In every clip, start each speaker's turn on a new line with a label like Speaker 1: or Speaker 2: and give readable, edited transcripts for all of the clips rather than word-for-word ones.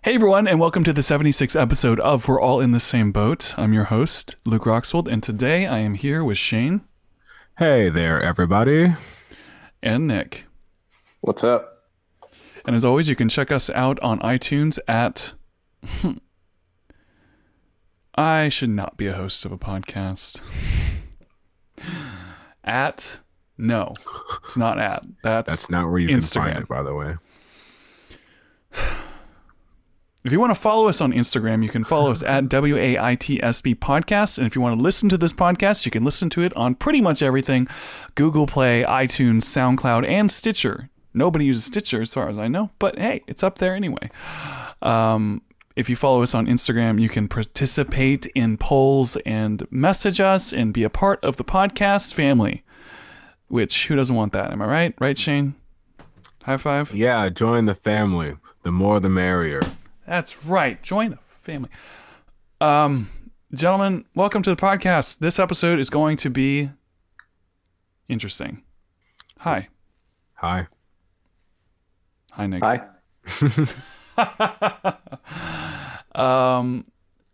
Speaker 1: Hey everyone, and welcome to the 76th episode of We're All in the Same Boat. I'm your host, Luke Roxwold, and today I am here with Shayne.
Speaker 2: Hey there, everybody.
Speaker 1: And Nick.
Speaker 3: What's up?
Speaker 1: And as always, you can check us out on iTunes at... I should not be a host of a podcast. No, it's not at.
Speaker 2: That's not where you
Speaker 1: Instagram.
Speaker 2: can find it, by the way.
Speaker 1: If you want to follow us on Instagram, you can follow us at WAITSB Podcast. And if you want to listen to this podcast, you can listen to it on pretty much everything: Google Play, iTunes, SoundCloud, and Stitcher. Nobody uses Stitcher as far as I know, but hey, it's up there anyway. If you follow us on Instagram, you can participate in polls and message us and be a part of the podcast family. Which, who doesn't want that? Am I right? Right, Shayne? High five?
Speaker 2: Yeah, join the family. The more the merrier.
Speaker 1: That's right. Join the family. Gentlemen, welcome to the podcast. This episode is going to be interesting. Hi.
Speaker 2: Hi.
Speaker 1: Hi, Nick.
Speaker 3: Hi.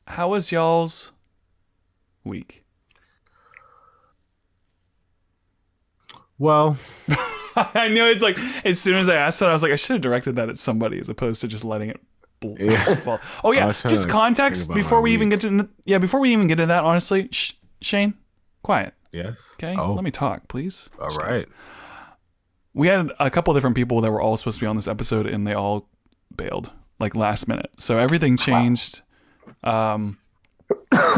Speaker 1: How was y'all's week?
Speaker 2: Well,
Speaker 1: I know it's like, as soon as I asked that, I was like, I should have directed that at somebody as opposed to just letting it fall. Oh yeah, just context before we even get to that. Honestly, Shayne, quiet.
Speaker 2: Yes.
Speaker 1: Okay, let me talk, please.
Speaker 2: All right.
Speaker 1: We had a couple different people that were all supposed to be on this episode, and they all bailed like last minute. So everything changed. But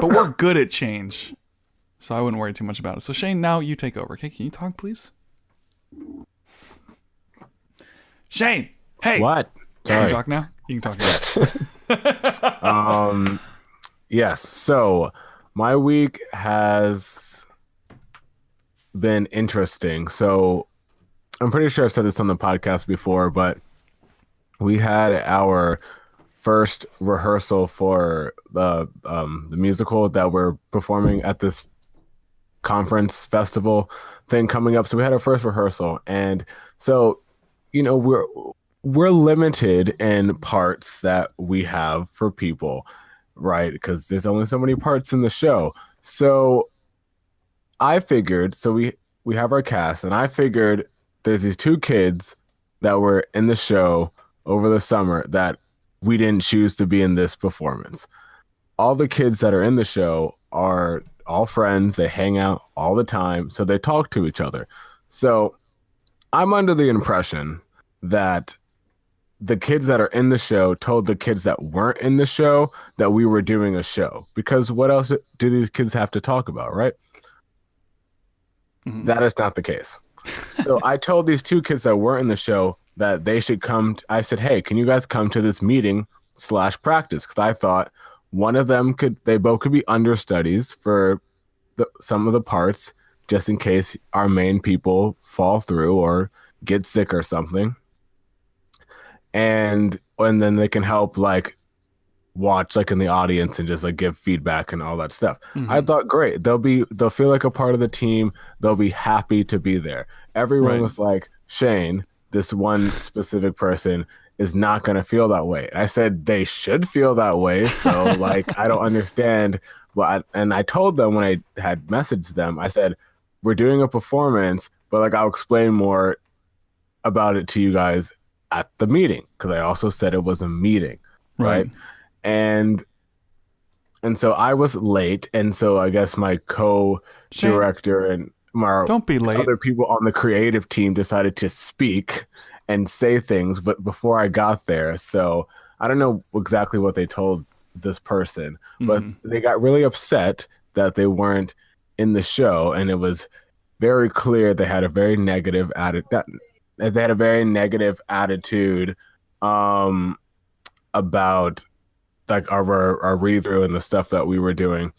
Speaker 1: we're good at change, so I wouldn't worry too much about it. So Shayne, now you take over. Okay, can you talk, please? Shayne, hey.
Speaker 2: What?
Speaker 1: Can
Speaker 2: Sorry.
Speaker 1: you talk now? You can talk now.
Speaker 2: Yes. So my week has been interesting. So I'm pretty sure I've said this on the podcast before, but we had our first rehearsal for the musical that we're performing at this conference festival thing coming up. So we had our first rehearsal, and so we're limited in parts that we have for people, right? Because there's only so many parts in the show. So I figured, we have our cast, and I figured there's these two kids that were in the show over the summer that we didn't choose to be in this performance. All the kids that are in the show are all friends. They hang out all the time, so they talk to each other. So I'm under the impression that the kids that are in the show told the kids that weren't in the show that we were doing a show, because what else do these kids have to talk about, right? Mm-hmm. That is not the case. So I told these two kids that weren't in the show that they should come. I said, hey, can you guys come to this meeting / practice? Because I thought one of them they both could be understudies for some of the parts, just in case our main people fall through or get sick or something. And then they can help watch in the audience and just give feedback and all that stuff. Mm-hmm. I thought, great. They'll feel like a part of the team. They'll be happy to be there. Everyone was like, Shayne, this one specific person is not going to feel that way. And I said, they should feel that way. So I don't understand. And I told them when I had messaged them, I said, we're doing a performance, but I'll explain more about it to you guys at the meeting, because I also said it was a meeting, right? And so I was late, and so I guess my co-director and my
Speaker 1: don't be late.
Speaker 2: Other people on the creative team decided to speak and say things, but before I got there, so I don't know exactly what they told this person, but they got really upset that they weren't in the show, and it was very clear they had a very negative attitude. They had a very negative attitude about our read-through and the stuff that we were doing.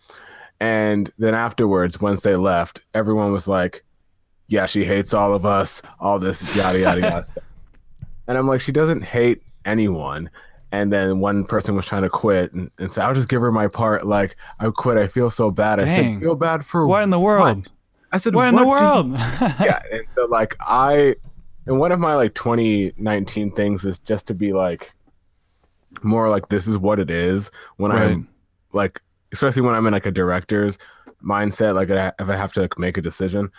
Speaker 2: And then afterwards, once they left, everyone was like, yeah, she hates all of us, all this yada, yada, yada stuff. And I'm like, she doesn't hate anyone. And then one person was trying to quit and say, I'll just give her my part. I quit. I feel so bad.
Speaker 1: Dang.
Speaker 2: I said, feel bad for
Speaker 1: what in the world?
Speaker 2: What? I said,
Speaker 1: what in the world?
Speaker 2: Yeah. And so and one of my 2019 things is just to be more like this is what it is when
Speaker 1: Right.
Speaker 2: I'm like, especially when I'm in like a director's mindset, like if I have to like make a decision.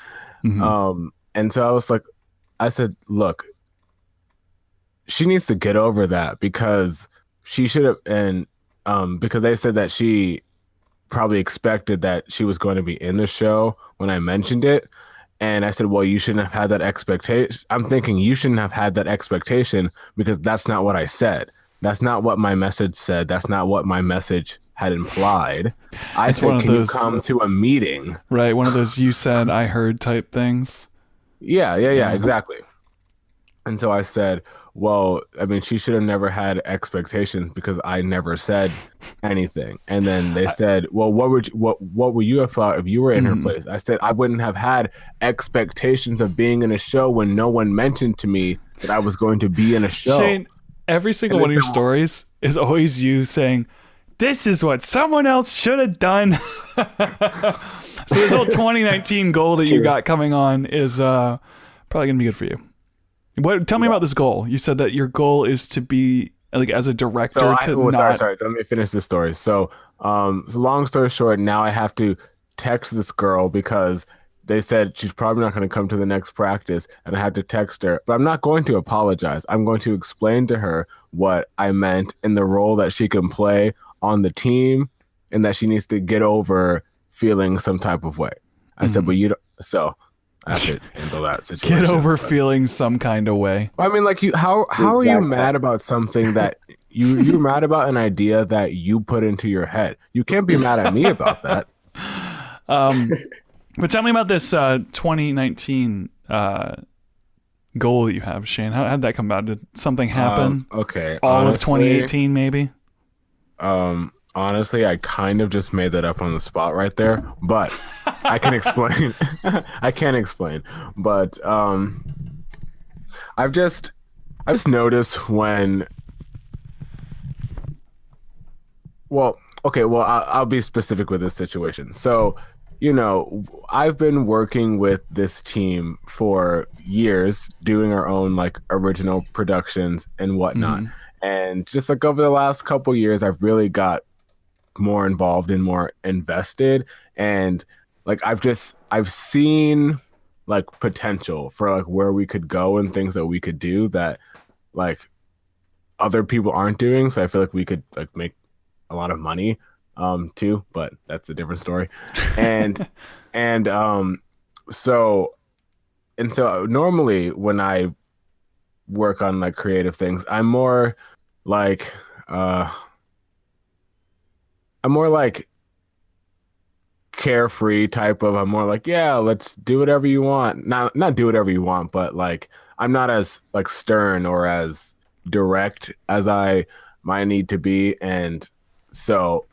Speaker 1: Hmm.
Speaker 2: And so I was like, I said, look, she needs to get over that because she should have, and because they said that she probably expected that she was going to be in the show when I mentioned it. And I said, well, you shouldn't have had that expectation. I'm thinking you shouldn't have had that expectation because that's not what I said. That's not what my message said. That's not what my message had implied. I
Speaker 1: It's one
Speaker 2: said,
Speaker 1: of
Speaker 2: can you
Speaker 1: those,
Speaker 2: come to a meeting?
Speaker 1: right? One of those you said, I heard type things.
Speaker 2: Yeah,
Speaker 1: Yeah.
Speaker 2: exactly. And so I said, well, I mean, she should have never had expectations because I never said anything. And then they said, well, what would you have thought if you were in her
Speaker 1: Mhm.
Speaker 2: place? I said, I wouldn't have had expectations of being in a show when no one mentioned to me that I was going to be in a show.
Speaker 1: Shane, every
Speaker 2: And
Speaker 1: single
Speaker 2: they
Speaker 1: one of
Speaker 2: said,
Speaker 1: your
Speaker 2: well,
Speaker 1: stories is always you saying, this is what someone else should have done. So this whole 2019 goal
Speaker 3: It's
Speaker 1: that you
Speaker 3: true.
Speaker 1: got coming on is probably gonna be good for you. What? Tell me about this goal. You said that your goal is to be like as a
Speaker 2: so
Speaker 1: director to not.
Speaker 2: sorry. Let me finish this story. So long story short, now I have to text this girl because they said she's probably not going to come to the next practice, and I had to text her. But I'm not going to apologize. I'm going to explain to her what I meant in the role that she can play on the team, and that she needs to get over feeling some type of way. I said,
Speaker 1: Mhm.
Speaker 2: but you don't. So I have to handle that situation.
Speaker 1: Get over
Speaker 2: But
Speaker 1: feeling some kind of way.
Speaker 2: I mean, like how are you
Speaker 3: Exact
Speaker 2: mad
Speaker 3: text.
Speaker 2: about something that you're mad about an idea that you put into your head? You can't be mad at me about that.
Speaker 1: Um, but tell me about this 2019 goal that you have, Shane. How did that come about? Did something happen?
Speaker 2: Okay.
Speaker 1: All of 2018, maybe.
Speaker 2: Honestly, I kind of just made that up on the spot right there, but I can explain. I can explain, but I've just noticed when. Well, okay. Well, I'll be specific with this situation. So, I've been working with this team for years, doing our own like original productions and whatnot.
Speaker 1: Mhm.
Speaker 2: And just like over the last couple years, I've really got more involved and more invested. And like I've seen like potential for like where we could go and things that we could do that like other people aren't doing. So I feel like we could like make a lot of money too, but that's a different story. And and so so normally when I work on like creative things, like uh I'm more like carefree type of. I'm more like, yeah, let's do whatever you want. Not do whatever you want, but like I'm not as like stern or as direct as I might need to be. And so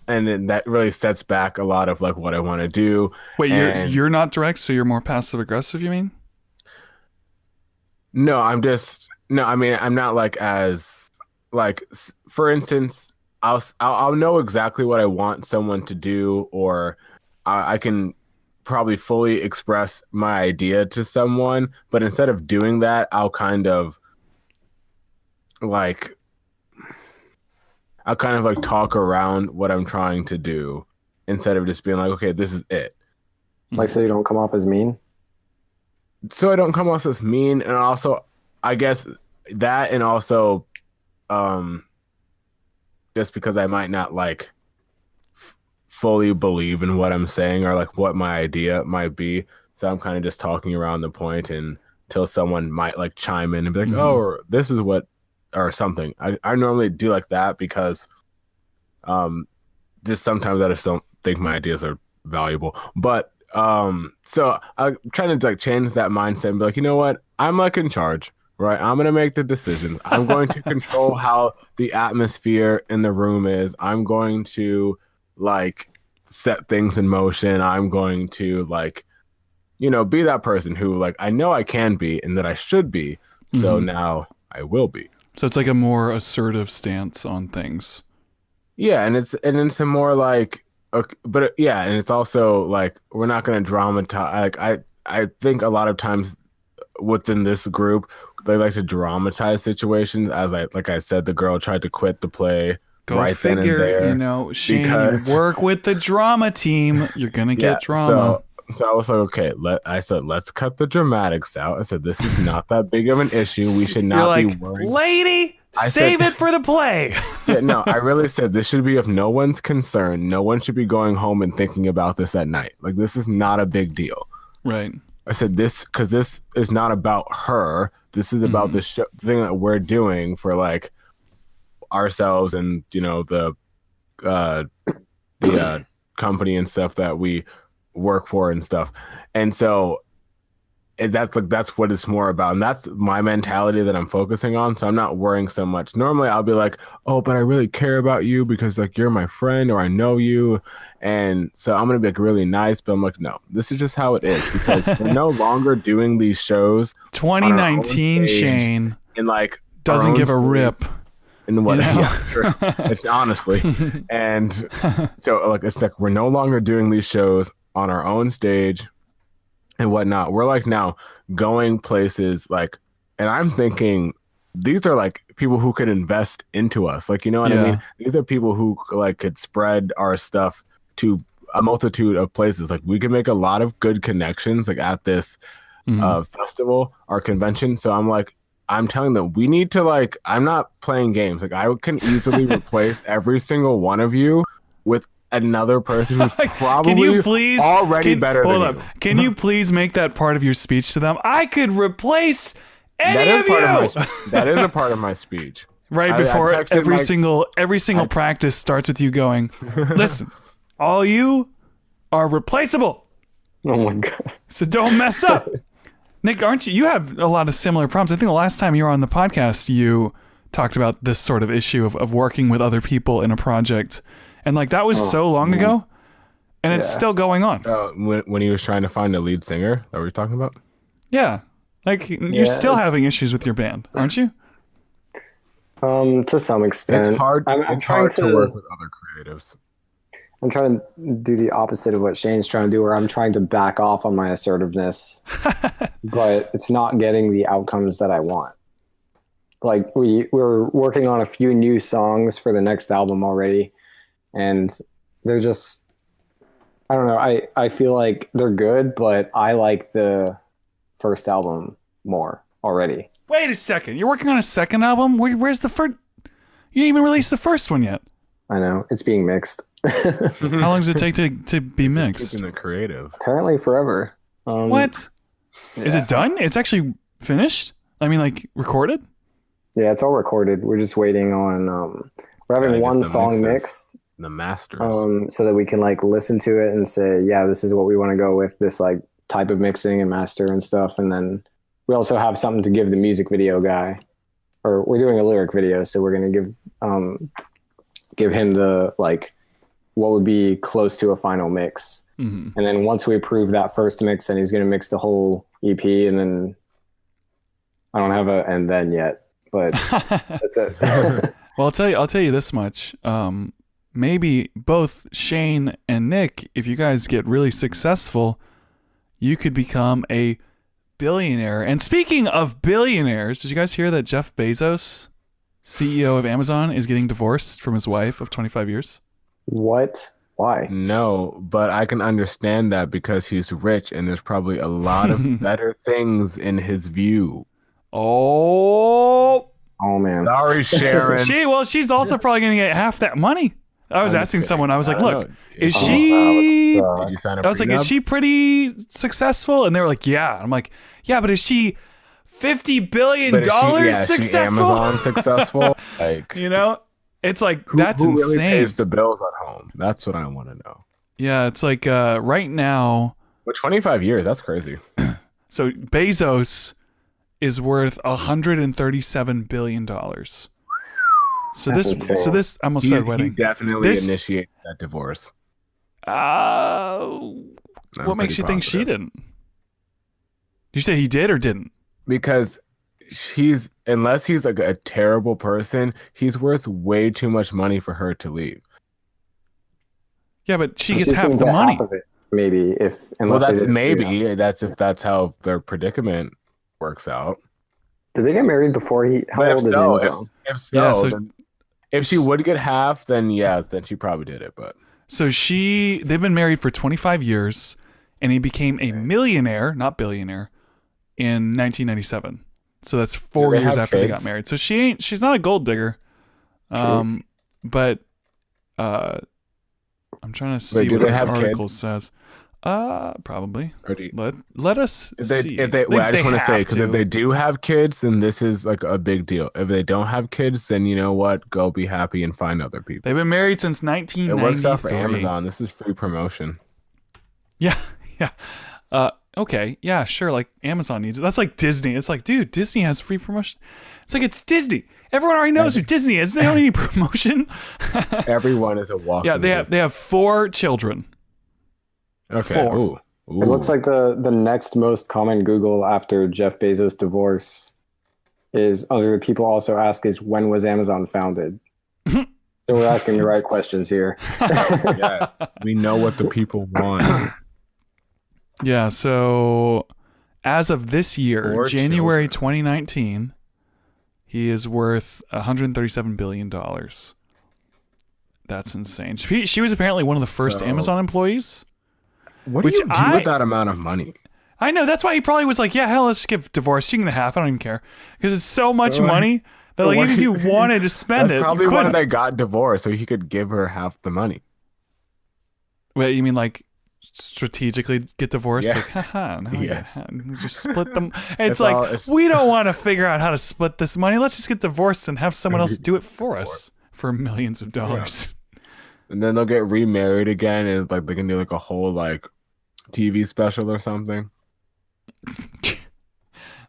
Speaker 2: and then that really sets back a lot of like what I want to do.
Speaker 1: Wait,
Speaker 2: And
Speaker 1: you're not direct, so you're more passive aggressive. You mean?
Speaker 2: no, no, I mean, I'm not like as like for instance, I'll know exactly what I want someone to do, or I can probably fully express my idea to someone, but instead of doing that, like I'll kind of like talk around what I'm trying to do instead of just being like, okay, this is it.
Speaker 3: Like, so you don't come off as mean.
Speaker 2: So I don't come off as mean, and also I guess that, and also um just because I might not like fully believe in what I'm saying or like what my idea might be. So I'm kind of just talking around the point until someone might like chime in and be like,
Speaker 1: Mhm.
Speaker 2: oh, or this is what, or something. I normally do like that because just sometimes I just don't think my ideas are valuable. But so I'm trying to like change that mindset and be like, you know what? I'm like in charge. Right, I'm gonna make the decisions. I'm going to control how the atmosphere in the room is. I'm going to like set things in motion. I'm going to like, be that person who like I know I can be and that I should be. So
Speaker 1: Mhm.
Speaker 2: now I will be.
Speaker 1: So it's like a more assertive stance on things.
Speaker 2: Yeah, and it's a more like, okay, but yeah, and it's also like we're not gonna dramatize. Like I think a lot of times within this group, they like to dramatize situations. As like I said, the girl tried to quit the play
Speaker 1: Go
Speaker 2: right
Speaker 1: figure,
Speaker 2: then and there.
Speaker 1: you know, Shayne,
Speaker 2: because-
Speaker 1: you work with the drama team. You're going to get drama.
Speaker 2: So I was like, okay, I said, let's cut the dramatics out. I said, this is not that big of an issue. We should not be worried.
Speaker 1: Lady, save it for the play.
Speaker 2: Yeah, no, I really said this should be of no one's concern. No one should be going home and thinking about this at night. Like, this is not a big deal.
Speaker 1: Right.
Speaker 2: I said this because this is not about her. This is about the thing that we're doing for like ourselves and, you know, the company and stuff that we work for and stuff. And so that's what it's more about, and that's my mentality that I'm focusing on. So I'm not worrying so much. Normally I'll be like, oh, but I really care about you because like you're my friend or I know you, and so I'm gonna be like really nice. But I'm like, no, this is just how it is because we're no longer doing these shows.
Speaker 1: 2019 Shayne
Speaker 2: and like
Speaker 1: doesn't give a rip.
Speaker 2: And what?
Speaker 1: You know?
Speaker 2: Yeah, sure. It's honestly, and so like it's like we're no longer doing these shows on our own stage and whatnot. We're like now going places like, and I'm thinking these are like people who could invest into us. Like, you know what I mean? These are people who like could spread our stuff to a multitude of places. Like we could make a lot of good connections like at this festival or convention. So I'm telling them we need to like, I'm not playing games. Like I can easily replace every single one of you with another person who's probably already better than you.
Speaker 1: Can you please make that part of your speech to them? I could replace any of you.
Speaker 2: That is a part of my speech.
Speaker 1: Right before every single practice starts with you going, listen, all you are replaceable.
Speaker 3: Oh my God.
Speaker 1: So don't mess up. Nick, aren't you have a lot of similar problems. I think the last time you were on the podcast, you talked about this sort of issue of working with other people in a project. And like that was so long ago, and it's still going on.
Speaker 2: When he was trying to find a lead singer, that what you're talking about?
Speaker 1: Yeah, like you're still having issues with your band, aren't you?
Speaker 3: To some extent.
Speaker 2: It's hard.
Speaker 3: I'm trying
Speaker 2: to work with other creatives.
Speaker 3: I'm trying to do the opposite of what Shayne's trying to do, where I'm trying to back off on my assertiveness, but it's not getting the outcomes that I want. Like we're working on a few new songs for the next album already. And they're just, I don't know. I feel like they're good, but I like the first album more already.
Speaker 1: Wait a second. You're working on a second album? Where's the first? You didn't even release the first one yet.
Speaker 3: I know. It's being mixed.
Speaker 1: How long does it take to be mixed?
Speaker 2: Keeping it creative.
Speaker 3: Apparently forever.
Speaker 1: What? Yeah. Is it done? It's actually finished? I mean, like, recorded?
Speaker 3: Yeah, it's all recorded. We're just waiting on... we're having one song mixed.
Speaker 2: The masters.
Speaker 3: So that we can like listen to it and say, yeah, this is what we want to go with, this like type of mixing and master and stuff. And then we also have something to give the music video guy, or we're doing a lyric video, so we're gonna give him the like what would be close to a final mix. And then once we approve that first mix, then he's gonna mix the whole EP, and then I don't have a and then yet, but that's it.
Speaker 1: Well, I'll tell you this much. Maybe both Shayne and Nick, if you guys get really successful, you could become a billionaire. And speaking of billionaires, did you guys hear that Jeff Bezos, CEO of Amazon, is getting divorced from his wife of 25 years?
Speaker 3: What? Why?
Speaker 2: No, but I can understand that because he's rich and there's probably a lot of better things in his view.
Speaker 1: Oh
Speaker 3: man.
Speaker 2: Sorry, Sharon.
Speaker 1: She's also probably going to get half that money. I was asking someone, I was like, look, is she,
Speaker 2: did you sign up?
Speaker 1: I was like, is she pretty successful? And they were like, yeah. I'm like, yeah, but is she $50 billion successful?
Speaker 2: Is she Amazon successful? Like,
Speaker 1: you know, it's like, that's
Speaker 2: who
Speaker 1: insane.
Speaker 2: Really pays the bills at home? That's what I want to know.
Speaker 1: Yeah, it's like right now.
Speaker 2: With 25 years, that's crazy.
Speaker 1: So Bezos is worth $137 billion. So this I almost said wedding.
Speaker 2: He definitely initiated that divorce.
Speaker 1: What makes you think she didn't? Did you say he did or didn't?
Speaker 2: Because unless he's like a terrible person, he's worth way too much money for her to leave.
Speaker 1: Yeah, but she gets half the money.
Speaker 3: Half of it, maybe
Speaker 2: that's if that's how their predicament works out.
Speaker 3: Did they get married before he? How
Speaker 2: But
Speaker 3: old is Amazon?
Speaker 2: if so,
Speaker 1: Yeah, so-
Speaker 2: then if she would get half, then yes, then she probably did it. But
Speaker 1: So they've been married for 25 years, and he became a millionaire, not billionaire, in 1997. So that's 4
Speaker 2: they
Speaker 1: years
Speaker 2: have
Speaker 1: after they
Speaker 2: kids?
Speaker 1: got married. So she's not a gold digger. But I'm trying to see
Speaker 2: do
Speaker 1: what
Speaker 2: they
Speaker 1: this
Speaker 2: have
Speaker 1: article
Speaker 2: kids?
Speaker 1: says. Probably.
Speaker 2: or do you,
Speaker 1: Let us see.
Speaker 2: if they, well, I just want to say,
Speaker 1: have
Speaker 2: because if they do have kids, then this is like a big deal. If they don't have kids, then you know what? Go be happy and find other people.
Speaker 1: They've been married since
Speaker 2: It
Speaker 1: 1993.
Speaker 2: works out for Amazon. This is free promotion.
Speaker 1: Yeah, yeah. Okay, yeah, sure. Like Amazon needs it. That's like Disney. It's like, dude, Disney has free promotion. It's like it's Disney. Everyone already knows who Disney is. They don't need promotion.
Speaker 2: Everyone is a walking.
Speaker 1: Yeah, they have 4 children.
Speaker 2: Okay.
Speaker 1: 4.
Speaker 2: Ooh.
Speaker 3: It looks like the next most common Google after Jeff Bezos' divorce is other people also ask is when was Amazon founded? So we're asking the right questions here.
Speaker 2: Yes, we know what the people want.
Speaker 1: Yeah, so as of this year,
Speaker 2: 4
Speaker 1: January
Speaker 2: children.
Speaker 1: 2019, he is worth $137 billion. That's insane. She was apparently one of the first
Speaker 2: So-
Speaker 1: Amazon employees.
Speaker 2: What
Speaker 1: Which
Speaker 2: do you do
Speaker 1: I-
Speaker 2: with that amount of money?
Speaker 1: I know, that's why he probably was like, yeah, hell, let's give divorce. You can have half. I don't even care. Because it's so much
Speaker 2: Well,
Speaker 1: money that like,
Speaker 2: what
Speaker 1: even if
Speaker 2: do
Speaker 1: you
Speaker 2: you-
Speaker 1: wanted to spend
Speaker 2: That's
Speaker 1: it,
Speaker 2: probably
Speaker 1: you
Speaker 2: why
Speaker 1: couldn't.
Speaker 2: they got divorced, so he could give her half the money.
Speaker 1: Wait, you mean like strategically get divorced?
Speaker 2: Yeah.
Speaker 1: Like, haha, now
Speaker 2: Yes.
Speaker 1: just split them. And it's
Speaker 2: It's all-
Speaker 1: like,
Speaker 2: it's-
Speaker 1: we don't want to figure out how to split this money. Let's just get divorced and have someone else do it for us for millions of dollars.
Speaker 2: And then they'll get remarried again, and like they can do like a whole like TV special or something.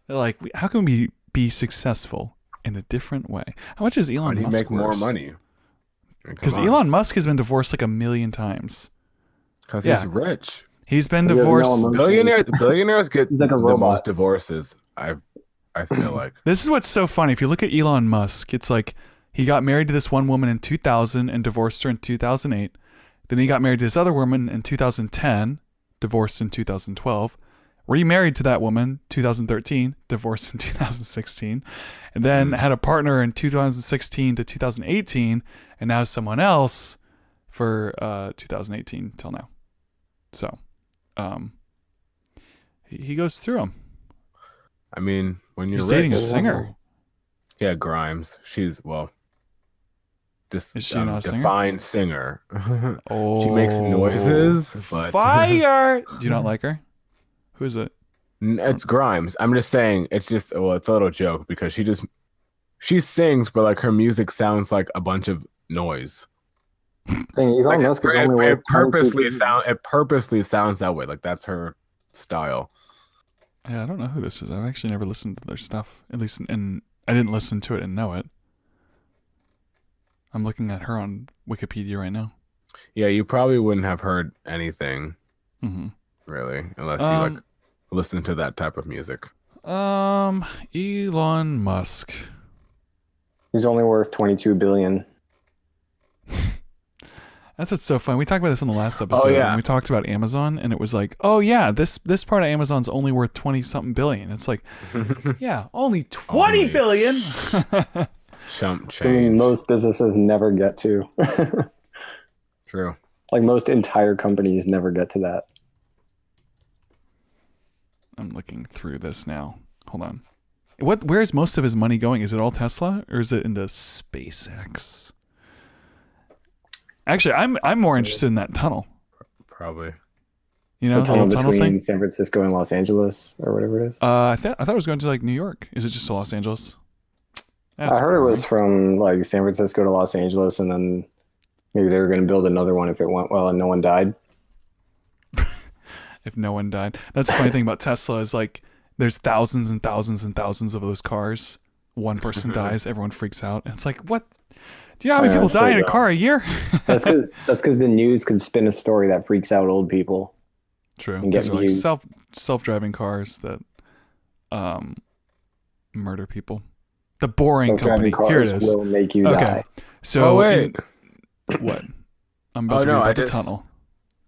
Speaker 1: They're like, how can we be successful in a different way? How much is
Speaker 2: How
Speaker 1: Elon
Speaker 2: do you
Speaker 1: Musk
Speaker 2: make more
Speaker 1: worth?
Speaker 2: money?
Speaker 1: Because Elon Musk has been divorced like 1,000,000 times.
Speaker 2: Because
Speaker 1: Yeah.
Speaker 2: he's rich.
Speaker 1: He's been
Speaker 3: He has no
Speaker 1: divorced.
Speaker 3: emotions.
Speaker 2: Billionaires get
Speaker 3: He's like a
Speaker 2: the
Speaker 3: robot.
Speaker 2: most divorces. I feel like.
Speaker 1: This is what's so funny. If you look at Elon Musk, it's like he got married to this one woman in 2000 and divorced her in 2008. Then he got married to this other woman in 2010, divorced in 2012. Remarried to that woman 2013, divorced in 2016, and then had a partner in 2016 to 2018, and now someone else for 2018 till now. So, he goes through them.
Speaker 2: I mean, when you're
Speaker 1: He's dating a
Speaker 2: rich,
Speaker 1: singer.
Speaker 2: yeah, Grimes. She's just
Speaker 1: Is she not a singer?
Speaker 2: defined singer.
Speaker 1: Oh,
Speaker 2: She makes noises, but
Speaker 1: fire! Do you not like her? Who is it?
Speaker 2: It's Grimes. I'm just saying. It's just it's a little joke because she sings, but like her music sounds like a bunch of noise.
Speaker 3: Elon
Speaker 2: Like,
Speaker 3: Musk is only worth
Speaker 2: it purposely
Speaker 3: 22
Speaker 2: sounds that way. Like that's her style.
Speaker 1: Yeah, I don't know who this is. I've actually never listened to their stuff. At least, and I didn't listen to it and know it. I'm looking at her on Wikipedia right now.
Speaker 2: Yeah, you probably wouldn't have heard anything
Speaker 1: Mm-hmm.
Speaker 2: really unless you like listen to that type of music.
Speaker 1: Elon Musk.
Speaker 3: He's only worth 22 billion.
Speaker 1: That's what's so fun. We talked about this in the last episode.
Speaker 2: yeah.
Speaker 1: When we talked about Amazon, and it was like, oh yeah, this part of Amazon's only worth 20-something billion. It's like, yeah, only 20
Speaker 2: Only.
Speaker 1: billion.
Speaker 2: Chump
Speaker 3: I mean,
Speaker 2: change.
Speaker 3: most businesses never get to.
Speaker 2: True.
Speaker 3: Like most entire companies never get to that.
Speaker 1: I'm looking through this now. Hold on. Where's most of his money going? Is it all Tesla or is it into SpaceX? Actually, I'm more interested in that tunnel.
Speaker 2: Probably.
Speaker 1: You know,
Speaker 3: The tunnel
Speaker 1: the tunnel
Speaker 3: between
Speaker 1: thing.
Speaker 3: San Francisco and Los Angeles or whatever it is.
Speaker 1: I thought it was going to like New York. Is it just to Los Angeles? That's
Speaker 3: I heard it was
Speaker 1: boring.
Speaker 3: from like San Francisco to Los Angeles, and then maybe they were going to build another one if it went well and no one died.
Speaker 1: If no one died. That's the funny thing about Tesla is like there's thousands and thousands and thousands of those cars. One person dies, everyone freaks out. And it's like, what? Do you know how many
Speaker 3: Yeah,
Speaker 1: people
Speaker 3: it's so
Speaker 1: die in a
Speaker 3: dumb.
Speaker 1: car a year?
Speaker 3: That's because the news could spin a story that freaks out old people.
Speaker 1: True.
Speaker 3: And get
Speaker 1: These are like
Speaker 3: views.
Speaker 1: self-driving cars that murder people. The boring company.
Speaker 3: Self-driving
Speaker 1: Here it
Speaker 3: cars
Speaker 1: is.
Speaker 3: will make you
Speaker 1: Okay.
Speaker 3: die.
Speaker 1: So
Speaker 2: Oh wait.
Speaker 1: what? I'm about to
Speaker 2: no,
Speaker 1: read
Speaker 2: I
Speaker 1: about the
Speaker 2: just-
Speaker 1: tunnel.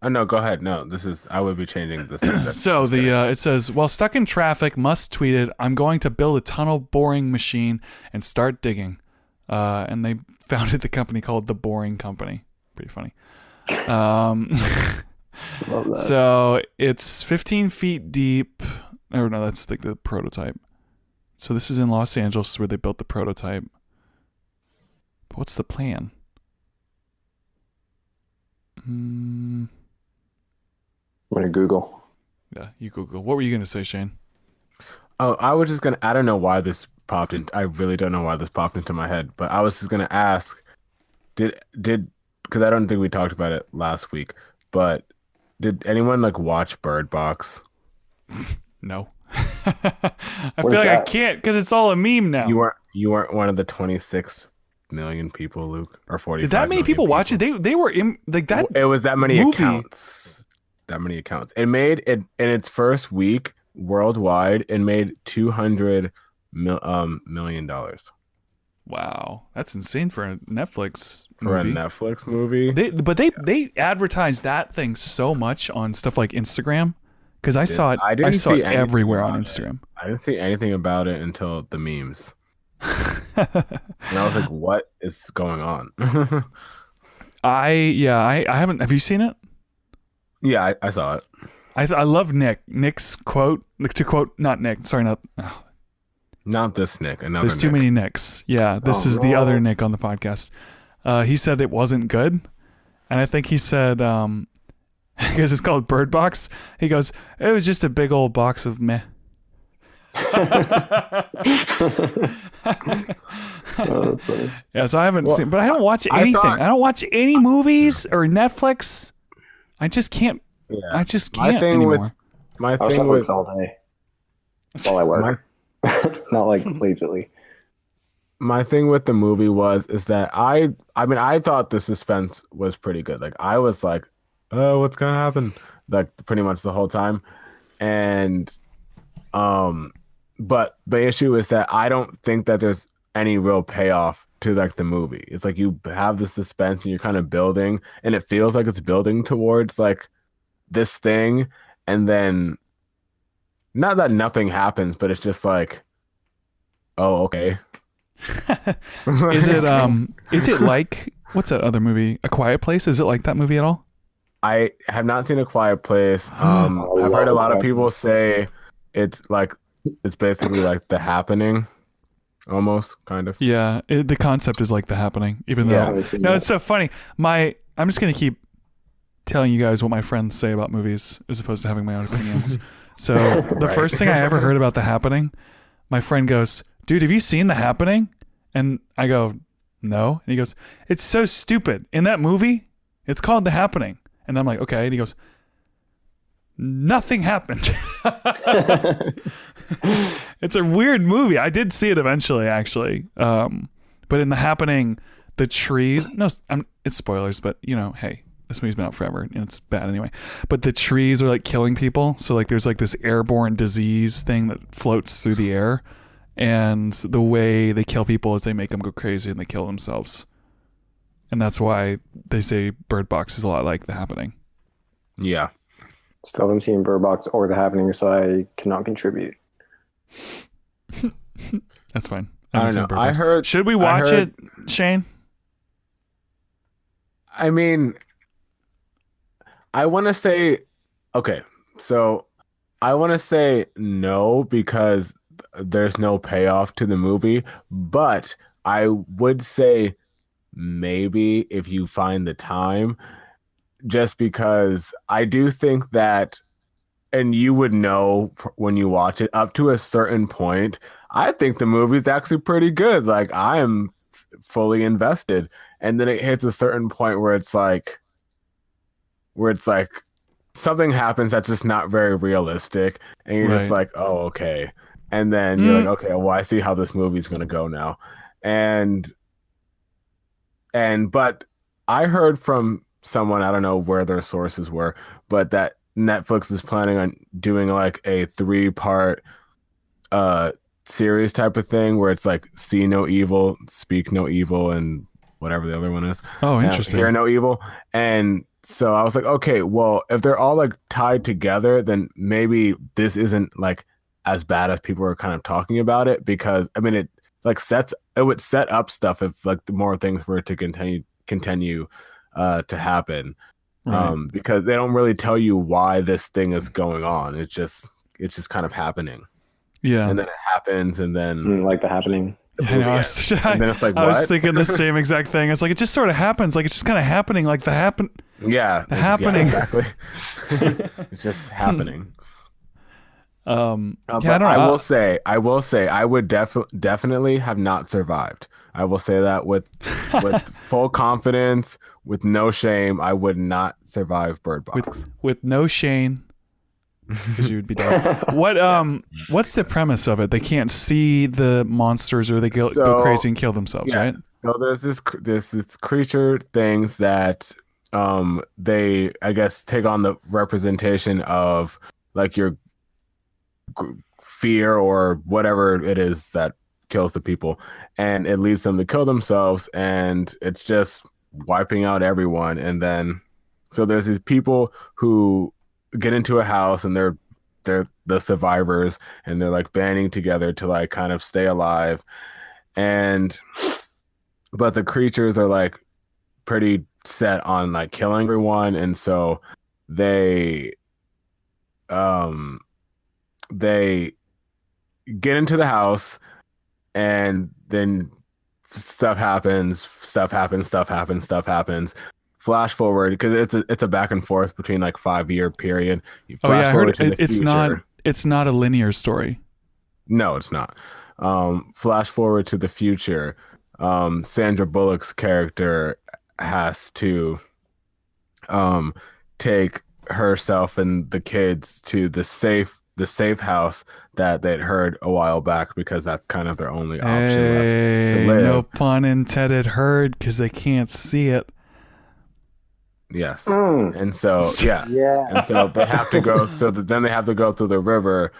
Speaker 2: Oh no, go ahead. No, I would be changing the subject.
Speaker 1: So it says, while stuck in traffic, Musk tweeted, "I'm going to build a tunnel boring machine and start digging." And they founded the company called the Boring Company. Pretty funny.
Speaker 3: Love that.
Speaker 1: So it's 15 feet deep. Or no, that's like the prototype. So this is in Los Angeles where they built the prototype. But what's the plan?
Speaker 3: I'm gonna Google.
Speaker 1: Yeah, you Google. What were you gonna say, Shayne?
Speaker 2: Oh, I was just I don't know why this popped in. I really don't know why this popped into my head, but I was just gonna ask, because I don't think we talked about it last week, but did anyone like watch Bird Box?
Speaker 1: No. I feel
Speaker 3: is
Speaker 1: like I
Speaker 3: that?
Speaker 1: can't because it's all a meme now.
Speaker 2: You weren't one of the 26 million people, Luke, or 45
Speaker 1: Did that many
Speaker 2: million
Speaker 1: people watch it? They were in like that.
Speaker 2: It was that many
Speaker 1: movie.
Speaker 2: accounts. That many accounts. It made it in its first week worldwide. It made $200 million
Speaker 1: Wow, that's insane for a Netflix
Speaker 2: for
Speaker 1: movie.
Speaker 2: a Netflix movie.
Speaker 1: They advertised that thing so much on stuff like Instagram because I saw it.
Speaker 2: I
Speaker 1: I
Speaker 2: didn't
Speaker 1: saw
Speaker 2: see
Speaker 1: it
Speaker 2: anything
Speaker 1: everywhere on
Speaker 2: about it.
Speaker 1: Instagram.
Speaker 2: I didn't see anything about it until the memes, and I was like, "What is going on?"
Speaker 1: I haven't. Have you seen it?
Speaker 2: Yeah, I saw it.
Speaker 1: I love Nick's quote. To quote, not Nick. Sorry, not.
Speaker 2: Not this Nick. Another.
Speaker 1: There's too
Speaker 2: Nick.
Speaker 1: many Nicks. Yeah, this is the other Nick on the podcast. He said it wasn't good, and I think he said because it's called Bird Box. He goes, "It was just a big old box of meh."
Speaker 3: Oh, that's funny.
Speaker 1: Yeah, so I haven't seen, but I don't watch
Speaker 2: I
Speaker 1: anything.
Speaker 2: thought-
Speaker 1: I don't watch any movies or Netflix. I just can't.
Speaker 2: Yeah.
Speaker 1: I just
Speaker 2: My
Speaker 1: can't
Speaker 2: thing
Speaker 1: anymore.
Speaker 2: My
Speaker 3: I watch
Speaker 2: thing
Speaker 3: Netflix
Speaker 2: with
Speaker 3: all day while I work. Not like lazily.
Speaker 2: my thing with the movie is that I mean I thought the suspense was pretty good. Like I was like, oh, what's gonna happen? Like pretty much the whole time. And but the issue is that I don't think that there's any real payoff to like the movie. It's like you have the suspense and you're kind of building and it feels like it's building towards like this thing, and then not that nothing happens, but it's just like, oh, okay.
Speaker 1: Is it like what's that other movie? A Quiet Place? Is it like that movie at all?
Speaker 2: I have not seen A Quiet Place. I've heard a lot of people say it's basically like The Happening, almost kind of.
Speaker 1: Yeah, the concept is like The Happening, even though
Speaker 3: haven't
Speaker 1: no, it's so funny. I'm just gonna keep telling you guys what my friends say about movies as opposed to having my own opinions. So the first thing I ever heard about The Happening, my friend goes, "Dude, have you seen The Happening?" And I go, "No." And he goes, "It's so stupid. In that movie, it's called The Happening." And I'm like, "Okay." And he goes, "Nothing happened." It's a weird movie. I did see it eventually, actually. But in The Happening, the trees, no, it's spoilers, but hey, this movie's been out forever and it's bad anyway. But the trees are like killing people. So like there's like this airborne disease thing that floats through the air. And the way they kill people is they make them go crazy and they kill themselves. And that's why they say Bird Box is a lot like The Happening.
Speaker 2: Yeah.
Speaker 3: Still haven't seen Bird Box or The Happening, so I cannot contribute.
Speaker 1: That's fine.
Speaker 2: I don't know. I heard.
Speaker 1: Should we watch it, Shayne?
Speaker 2: I mean, I want to say, okay, so I want to say no because there's no payoff to the movie, but I would say maybe if you find the time, just because I do think that, and you would know when you watch it, up to a certain point, I think the movie's actually pretty good. Like I am fully invested, and then it hits a certain point where it's like something happens that's just not very realistic, and you're just like, oh, okay. And then you're like, okay, well, I see how this movie's gonna go now. But I heard from someone, I don't know where their sources were, but that Netflix is planning on doing like a 3-part series type of thing where it's like see no evil, speak no evil, and whatever the other one is.
Speaker 1: Oh, interesting.
Speaker 2: Hear no evil. And so I was like, okay, well, if they're all like tied together, then maybe this isn't like as bad as people are kind of talking about it, because I mean it would set up stuff if like the more things were to continue to happen.
Speaker 1: Right.
Speaker 2: Because they don't really tell you why this thing is going on. It's just kind of happening.
Speaker 1: Yeah.
Speaker 2: And then it happens, and then
Speaker 3: Like The Happening.
Speaker 1: I know.
Speaker 2: and then it's like,
Speaker 1: I was
Speaker 2: what?
Speaker 1: thinking the same exact thing. It's like it just sort of happens. Like it's just kind of happening. Like the happening.
Speaker 2: Exactly. It's just happening.
Speaker 1: Yeah,
Speaker 2: But
Speaker 1: I don't know.
Speaker 2: I will say, I would definitely have not survived. I will say that with full confidence, with no shame. I would not survive Bird Box.
Speaker 1: with no Shayne, because you would be dead. What's the premise of it? They can't see the monsters, or they go crazy and kill themselves, right?
Speaker 2: So there's this creature things that they, I guess, take on the representation of like your fear or whatever it is that kills the people, and it leads them to kill themselves, and it's just wiping out everyone. And then so there's these people who get into a house, and they're the survivors, and they're like banding together to like kind of stay alive, but the creatures are like pretty set on like killing everyone, and so they get into the house, and then stuff happens. Flash forward, because it's a back and forth between like 5-year period. You flash
Speaker 1: I
Speaker 2: forward
Speaker 1: heard
Speaker 2: to the
Speaker 1: it's
Speaker 2: future.
Speaker 1: not a linear story.
Speaker 2: No, it's not. Flash forward to the future. Sandra Bullock's character has to take herself and the kids to the safe house that they'd heard a while back, because that's kind of their only option left to live.
Speaker 1: No pun intended. Heard, because they can't see it.
Speaker 2: Yes. And so and so they have to go. Then they have to go through the river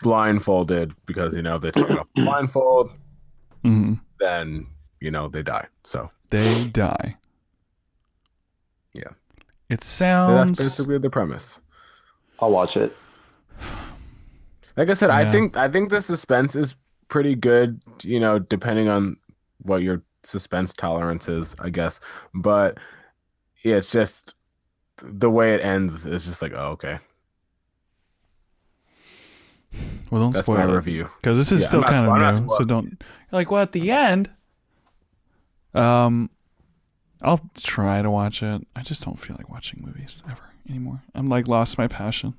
Speaker 2: blindfolded, because they take off the blindfold.
Speaker 1: Mm-hmm.
Speaker 2: Then they die. So
Speaker 1: they die.
Speaker 2: Yeah.
Speaker 1: It
Speaker 2: So
Speaker 1: sounds.
Speaker 2: that's basically the premise.
Speaker 3: I'll watch it.
Speaker 2: Like I said,
Speaker 1: Yeah.
Speaker 2: I think the suspense is pretty good, depending on what your suspense tolerance is, I guess. But yeah, it's just the way it ends is just like, oh, okay.
Speaker 1: Well, don't
Speaker 2: That's
Speaker 1: spoil
Speaker 2: my
Speaker 1: it,
Speaker 2: review.
Speaker 1: because this is
Speaker 2: Yeah,
Speaker 1: still kind
Speaker 2: I'm not
Speaker 1: of new. So
Speaker 2: spoiling.
Speaker 1: don't. You're like, well, at the end. I'll try to watch it. I just don't feel like watching movies ever anymore. I'm like lost my passion.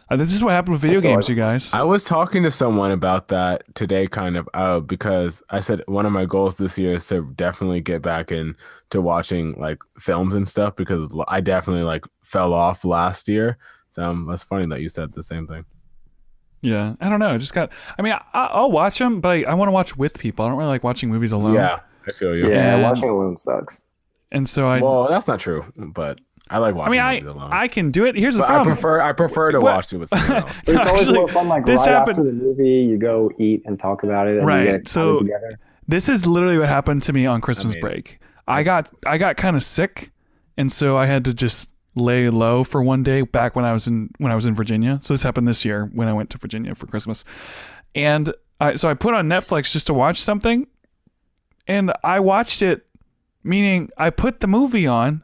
Speaker 1: This is what happened with video games, you guys.
Speaker 2: I was talking to someone about that today, kind of, because I said one of my goals this year is to definitely get back into watching like films and stuff, because I definitely like fell off last year. So that's funny that you said the same thing.
Speaker 1: Yeah, I don't know. I'll watch them, but I want to watch with people. I don't really like watching movies alone.
Speaker 2: Yeah, I feel you.
Speaker 3: Yeah,
Speaker 1: And-
Speaker 3: watching alone sucks.
Speaker 1: And so
Speaker 2: Well, that's not true, but I like watching movies alone.
Speaker 1: I can do it. Here's the
Speaker 2: But
Speaker 1: problem.
Speaker 2: I prefer to watch it with someone else.
Speaker 3: It's always
Speaker 1: Actually,
Speaker 3: more fun, like
Speaker 1: this
Speaker 3: right
Speaker 1: happened-
Speaker 3: after the movie, you go eat and talk about it. And
Speaker 1: Right,
Speaker 3: You get
Speaker 1: so-
Speaker 3: together.
Speaker 1: This is literally what happened to me on Christmas
Speaker 2: I mean-
Speaker 1: break. I got kind of sick, and so I had to just lay low for one day back when I was in Virginia. So this happened this year when I went to Virginia for Christmas. And I put on Netflix just to watch something, and I watched it, meaning I put the movie on,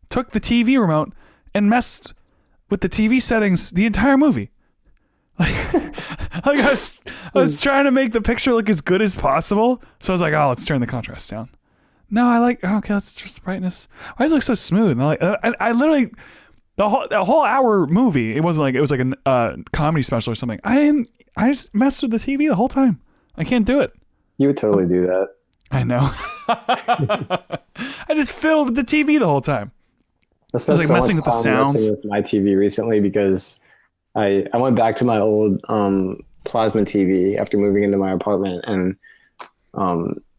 Speaker 1: took the TV remote, and messed with the TV settings the entire movie. Like I was trying to make the picture look as good as possible. So I was like, oh, let's turn the contrast down. No, okay, let's just brightness. Why does it look so smooth? And I'm like, I literally, the whole hour movie, it was like a comedy special or something. I just messed with the TV the whole time. I can't do it.
Speaker 3: You would totally do that.
Speaker 1: I know. I just fiddled with the TV the whole time.
Speaker 3: I spent
Speaker 1: like
Speaker 3: so
Speaker 1: messing
Speaker 3: much
Speaker 1: with the
Speaker 3: time messing
Speaker 1: sounds.
Speaker 3: with my TV recently because I went back to my old plasma TV after moving into my apartment, and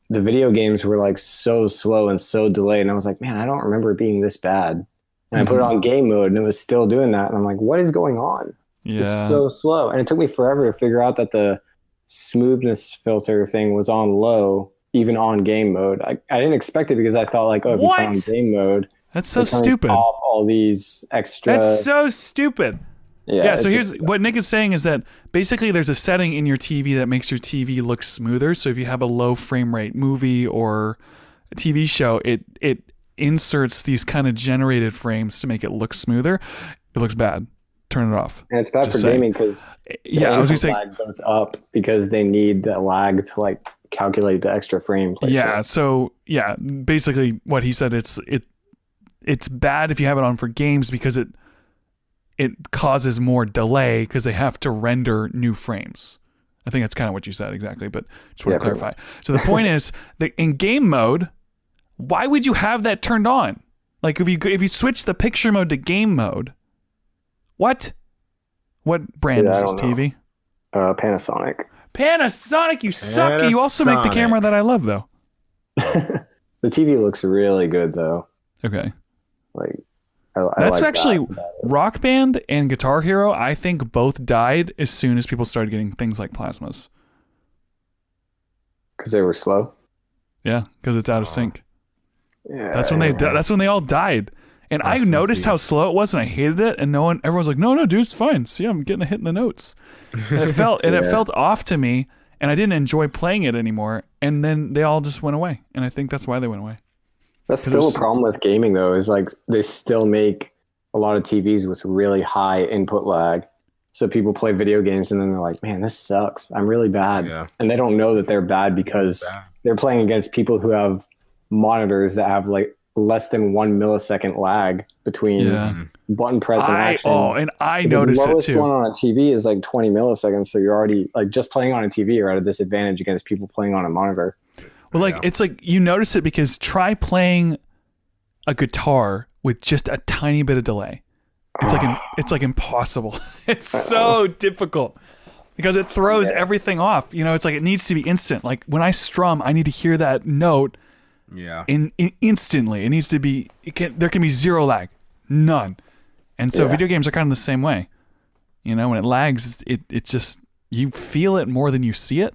Speaker 3: the video games were like so slow and so delayed, and I was like, man, I don't remember it being this bad. And I put it on game mode, and it was still doing that, and I'm like, what is going on?
Speaker 1: Yeah.
Speaker 3: It's so slow, and it took me forever to figure out that the smoothness filter thing was on low, even on game mode. I didn't expect it because I thought like, oh, if you turn on
Speaker 1: What?
Speaker 3: game mode,
Speaker 1: That's so
Speaker 3: They're turning
Speaker 1: stupid.
Speaker 3: off all these extra.
Speaker 1: That's so stupid. Yeah, so here's what Nick is saying is that basically there's a setting in your TV that makes your TV look smoother. So if you have a low frame rate movie or a TV show, it inserts these kind of generated frames to make it look smoother. It looks bad. Turn it off.
Speaker 3: And it's bad
Speaker 1: Just
Speaker 3: for
Speaker 1: saying.
Speaker 3: gaming because
Speaker 1: I was gonna say
Speaker 3: lag goes up because they need the lag to like calculate the extra frame placement.
Speaker 1: yeah. So yeah, basically what he said it's bad if you have it on for games because it causes more delay because they have to render new frames. I think that's kind of what you said exactly, but just want to clarify. So the point is that in game mode, why would you have that turned on? Like if you switch the picture mode to game mode, what brand is this TV?
Speaker 3: Panasonic.
Speaker 1: Panasonic, you suck. You also make the camera that I love though.
Speaker 3: The TV looks really good though.
Speaker 1: Okay.
Speaker 3: Like
Speaker 1: That's
Speaker 3: like
Speaker 1: actually
Speaker 3: that.
Speaker 1: Rock Band and Guitar Hero, I think both died as soon as people started getting things like plasmas.
Speaker 3: Because they were slow.
Speaker 1: Yeah, because it's out of sync.
Speaker 3: Yeah,
Speaker 1: That's when they all died. And I noticed how slow it was and I hated it, and everyone's like, no, dude, it's fine. See, I'm getting a hit in the notes. And it felt off to me, and I didn't enjoy playing it anymore. And then they all just went away. And I think that's why they went away.
Speaker 3: That's still a problem with gaming though, is like they still make a lot of TVs with really high input lag. So people play video games and then they're like, man, this sucks. I'm really bad. Yeah. And they don't know that they're bad because they're playing against people who have monitors that have like less than 1 millisecond lag between button press and action.
Speaker 1: And I noticed it too.
Speaker 3: The lowest one on a TV is like 20 milliseconds. So you're already like just playing on a TV, you're at a disadvantage against people playing on a monitor.
Speaker 1: Well, it's like you notice it because try playing a guitar with just a tiny bit of delay. It's like impossible. It's so difficult because it throws everything off. You know, it's like it needs to be instant. Like when I strum, I need to hear that note. In instantly. It needs to be. There can be zero lag, none. And so video games are kind of the same way. You know, when it lags, it just you feel it more than you see it.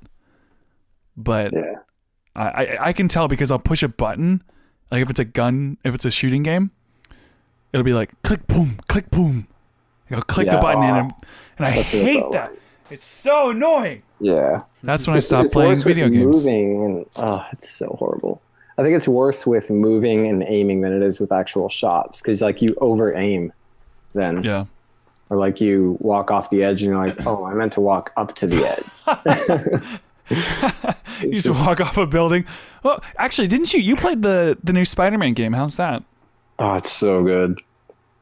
Speaker 1: But I can tell because I'll push a button, like if it's a shooting game, it'll be like click boom, click boom. I'll click the button and I hate that. It's so annoying.
Speaker 3: Yeah,
Speaker 1: that's when I stopped playing video games.
Speaker 3: Moving and it's so horrible. I think it's worse with moving and aiming than it is with actual shots because like you over aim, then or like you walk off the edge and you're like, oh, I meant to walk up to the edge.
Speaker 1: You used to walk off a building. Well, actually, didn't you? You played the new Spider-Man game. How's that?
Speaker 3: Oh, it's so good.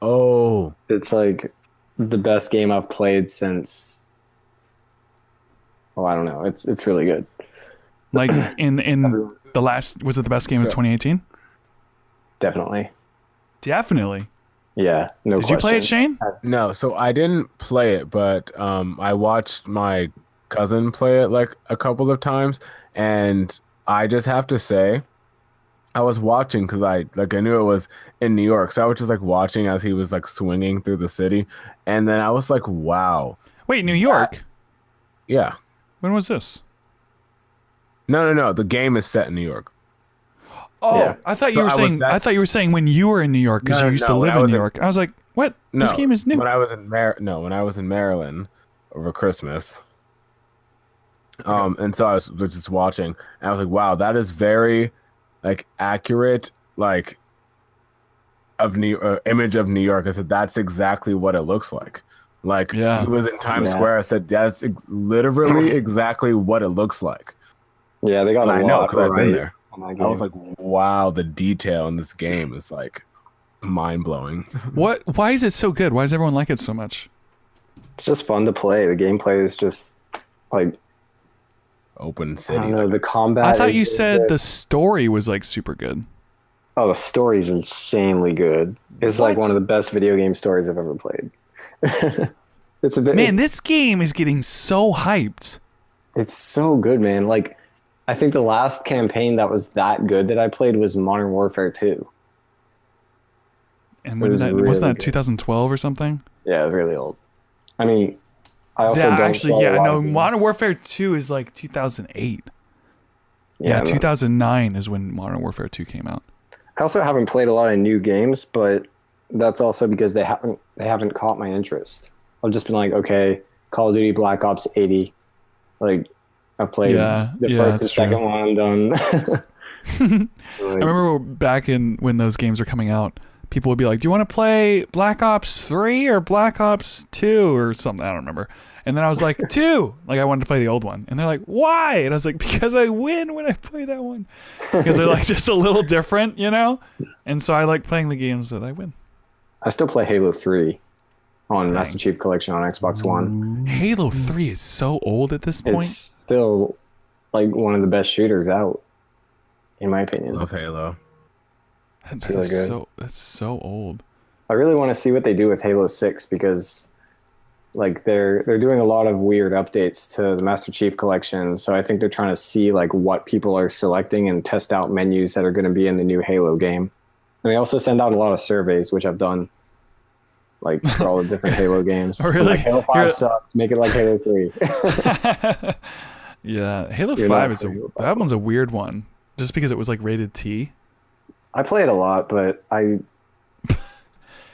Speaker 2: Oh,
Speaker 3: it's like the best game I've played since. Oh, I don't know. It's really good.
Speaker 1: Like in the last, was it the best game of 2018?
Speaker 3: Definitely. Yeah. No.
Speaker 1: Did you play it, Shayne?
Speaker 2: No. So I didn't play it, but I watched my cousin play it like a couple of times, and I just have to say I was watching because I knew it was in New York, so I was just like watching as he was like swinging through the city, and then I was like, wow.
Speaker 1: Wait, New York?
Speaker 2: Yeah.
Speaker 1: When was this?
Speaker 2: No, the game is set in New York.
Speaker 1: Oh, yeah. I thought you were saying when you were in New York because you used to live in New York. I was like, what? This game is new.
Speaker 2: When I was in Maryland over Christmas. And so I was just watching, and I was like, wow, that is very like accurate, like of image of New York. I said, that's exactly what it looks like. Like he was in Times Square. I said, that's literally exactly what it looks like.
Speaker 3: Yeah, they got
Speaker 2: I know because I've been there.
Speaker 3: I
Speaker 2: was like, wow, the detail in this game is like mind blowing.
Speaker 1: Why is it so good? Why does everyone like it so much?
Speaker 3: It's just fun to play. The gameplay is just like
Speaker 2: open city.
Speaker 3: I don't know, the combat.
Speaker 1: I thought you said the story was like super good.
Speaker 3: Oh, the story's insanely good. It's like one of the best video game stories I've ever played. It's a bit.
Speaker 1: Man, this game is getting so hyped.
Speaker 3: It's so good, man. Like, I think the last campaign that was that good that I played was Modern Warfare 2.
Speaker 1: And when wasn't that 2012 or something?
Speaker 3: Yeah, it was really old. I mean, I also
Speaker 1: Modern Warfare 2 is like 2008. Yeah, 2009 is when Modern Warfare 2 came out.
Speaker 3: I also haven't played a lot of new games, but that's also because they haven't caught my interest. I've just been like, okay, Call of Duty Black Ops 80. Like, I've played the first and second one. I'm done.
Speaker 1: I remember back when those games were coming out, people would be like, do you want to play Black Ops 3 or Black Ops 2 or something? I don't remember. And then I was like, 2. Like, I wanted to play the old one. And they're like, why? And I was like, because I win when I play that one. Because they're like just a little different, you know? And so I like playing the games that I win.
Speaker 3: I still play Halo 3 on Master Chief Collection on Xbox One.
Speaker 1: Halo 3 is so old at this point.
Speaker 3: It's still like one of the best shooters out, in my opinion.
Speaker 2: Love Halo.
Speaker 3: It's really good.
Speaker 1: That's so old.
Speaker 3: I really want to see what they do with Halo 6 because like they're doing a lot of weird updates to the Master Chief Collection. So I think they're trying to see like what people are selecting and test out menus that are going to be in the new Halo game. And they also send out a lot of surveys, which I've done, like for all the different Halo games.
Speaker 1: Really?
Speaker 3: Like, Halo 5 sucks. Make it like Halo 3.
Speaker 1: Yeah, Halo 5 that one's a weird one, just because it was like rated T.
Speaker 3: I play it a lot, but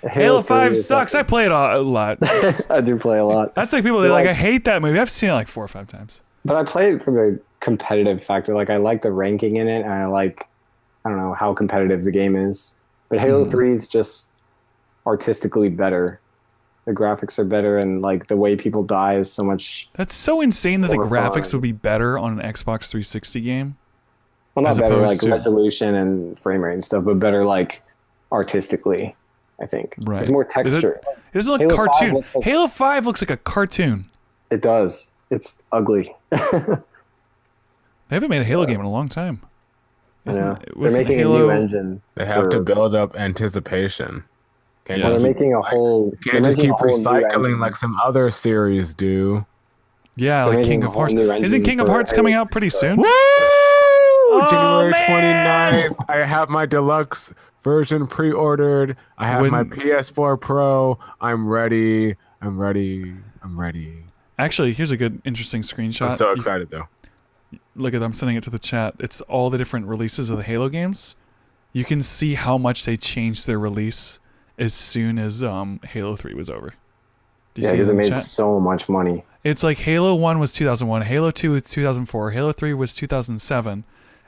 Speaker 1: Halo 5 sucks. I play it a lot.
Speaker 3: I do play a lot.
Speaker 1: That's like people that like I hate that movie. I've seen it like 4 or 5 times.
Speaker 3: But I play it for the competitive factor. Like I like the ranking in it, and I don't know how competitive the game is. But Halo 3 is just artistically better. The graphics are better, and like the way people die is so much.
Speaker 1: That's so insane that the
Speaker 3: horrifying.
Speaker 1: graphics would be better on an Xbox 360 game.
Speaker 3: Well, not
Speaker 1: as
Speaker 3: better
Speaker 1: opposed
Speaker 3: like
Speaker 1: to-
Speaker 3: resolution and frame rate and stuff, but better like artistically, I think.
Speaker 1: Right.
Speaker 3: There's more texture.
Speaker 1: It doesn't look
Speaker 3: Halo 5
Speaker 1: cartoon.
Speaker 3: looks like-
Speaker 1: Halo 5 looks like a cartoon.
Speaker 3: It does. It's ugly.
Speaker 1: They haven't made a Halo game in a long time.
Speaker 3: I know.
Speaker 1: It
Speaker 3: They're
Speaker 1: wasn't
Speaker 3: making
Speaker 1: Halo...
Speaker 3: a new engine.
Speaker 2: They have to build up anticipation. Can't
Speaker 1: Yeah.
Speaker 3: Well,
Speaker 2: just
Speaker 3: they're
Speaker 2: keep,
Speaker 3: making a whole.
Speaker 2: can't just keep recycling like some other series do.
Speaker 1: Yeah,
Speaker 3: They're
Speaker 1: like
Speaker 3: making
Speaker 1: King
Speaker 3: a
Speaker 1: of
Speaker 3: whole
Speaker 1: Hearts.
Speaker 3: new
Speaker 1: Isn't
Speaker 3: engine
Speaker 1: King of
Speaker 3: for
Speaker 1: Hearts
Speaker 3: Halo
Speaker 1: coming out pretty soon?
Speaker 2: Woo! January
Speaker 1: man!
Speaker 2: 29th. I have my deluxe version pre-ordered. I have my PS4 Pro. I'm ready.
Speaker 1: Actually, here's a good, interesting screenshot.
Speaker 2: I'm so excited though.
Speaker 1: Look at, I'm sending it to the chat. It's all the different releases of the Halo games. You can see how much they changed their release as soon as Halo 3 was over. Do you
Speaker 3: Yeah,
Speaker 1: see
Speaker 3: because
Speaker 1: in
Speaker 3: it
Speaker 1: the
Speaker 3: made
Speaker 1: chat?
Speaker 3: so much money.
Speaker 1: It's like Halo 1 was 2001, Halo 2 was 2004, Halo 3 was 2007,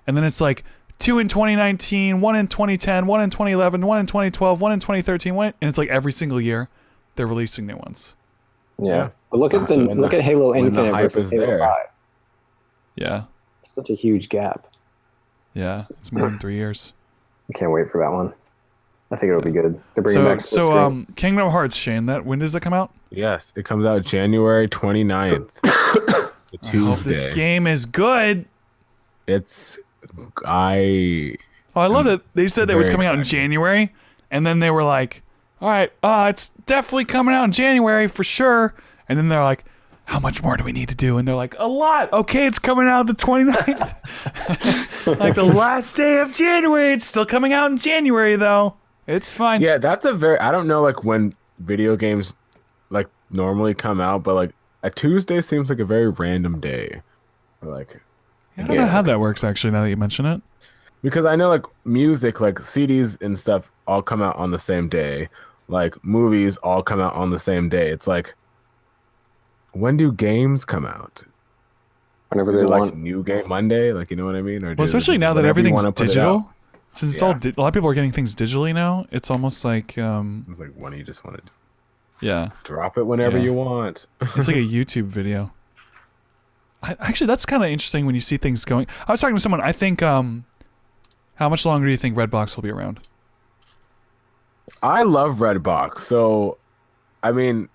Speaker 1: and then it's like 2 in 2019, 1 in 2010, 1 in 2011, 1 in 2012, 1 in 2013, and it's like every single year they're releasing new ones.
Speaker 3: Yeah. But look at
Speaker 2: So when
Speaker 3: look at Halo
Speaker 2: when the
Speaker 3: Infinite
Speaker 2: hype
Speaker 3: versus
Speaker 2: is
Speaker 3: Halo
Speaker 2: there.
Speaker 3: 5.
Speaker 1: Yeah,
Speaker 3: It's such a huge gap.
Speaker 1: yeah, it's more than 3 years.
Speaker 3: I can't wait for that one. I think it'll be good. They're bringing back split screen.
Speaker 1: Kingdom Hearts, Shane, when does it come out?
Speaker 2: Yes, it comes out January 29th. The
Speaker 1: I hope this
Speaker 2: Tuesday.
Speaker 1: game is good.
Speaker 2: I
Speaker 1: Oh, I love that they said it was
Speaker 2: Very
Speaker 1: coming out in
Speaker 2: excited.
Speaker 1: January, and then they were like, all right, it's definitely coming out in January for sure. And then they're like, how much more do we need to do? And they're like, a lot. Okay, it's coming out the 29th. Like the last day of January. It's still coming out in January, though. It's fine.
Speaker 2: Yeah, that's I don't know like when video games like normally come out, but like a Tuesday seems like a very random day. Like
Speaker 1: I don't know how that works, actually, now that you mention it.
Speaker 2: because I know like music, like CDs and stuff all come out on the same day. Like movies all come out on the same day. It's like when do games come out?
Speaker 3: Whenever
Speaker 2: Is
Speaker 3: they
Speaker 2: it like
Speaker 3: want.
Speaker 2: new game Monday? Like you know what I mean? Or
Speaker 1: Well, especially now that
Speaker 2: whenever you
Speaker 1: everything's
Speaker 2: wanna put it
Speaker 1: digital.
Speaker 2: out?
Speaker 1: Since it's
Speaker 2: Yeah.
Speaker 1: all a lot of people are getting things digitally now, it's almost like,
Speaker 2: It's like when you just want to
Speaker 1: yeah,
Speaker 2: drop it whenever
Speaker 1: Yeah.
Speaker 2: you want.
Speaker 1: it's like a YouTube video. Actually, that's kind of interesting when you see things going. I was talking to someone. I think, how much longer do you think Redbox will be around?
Speaker 2: I love Redbox, so I mean,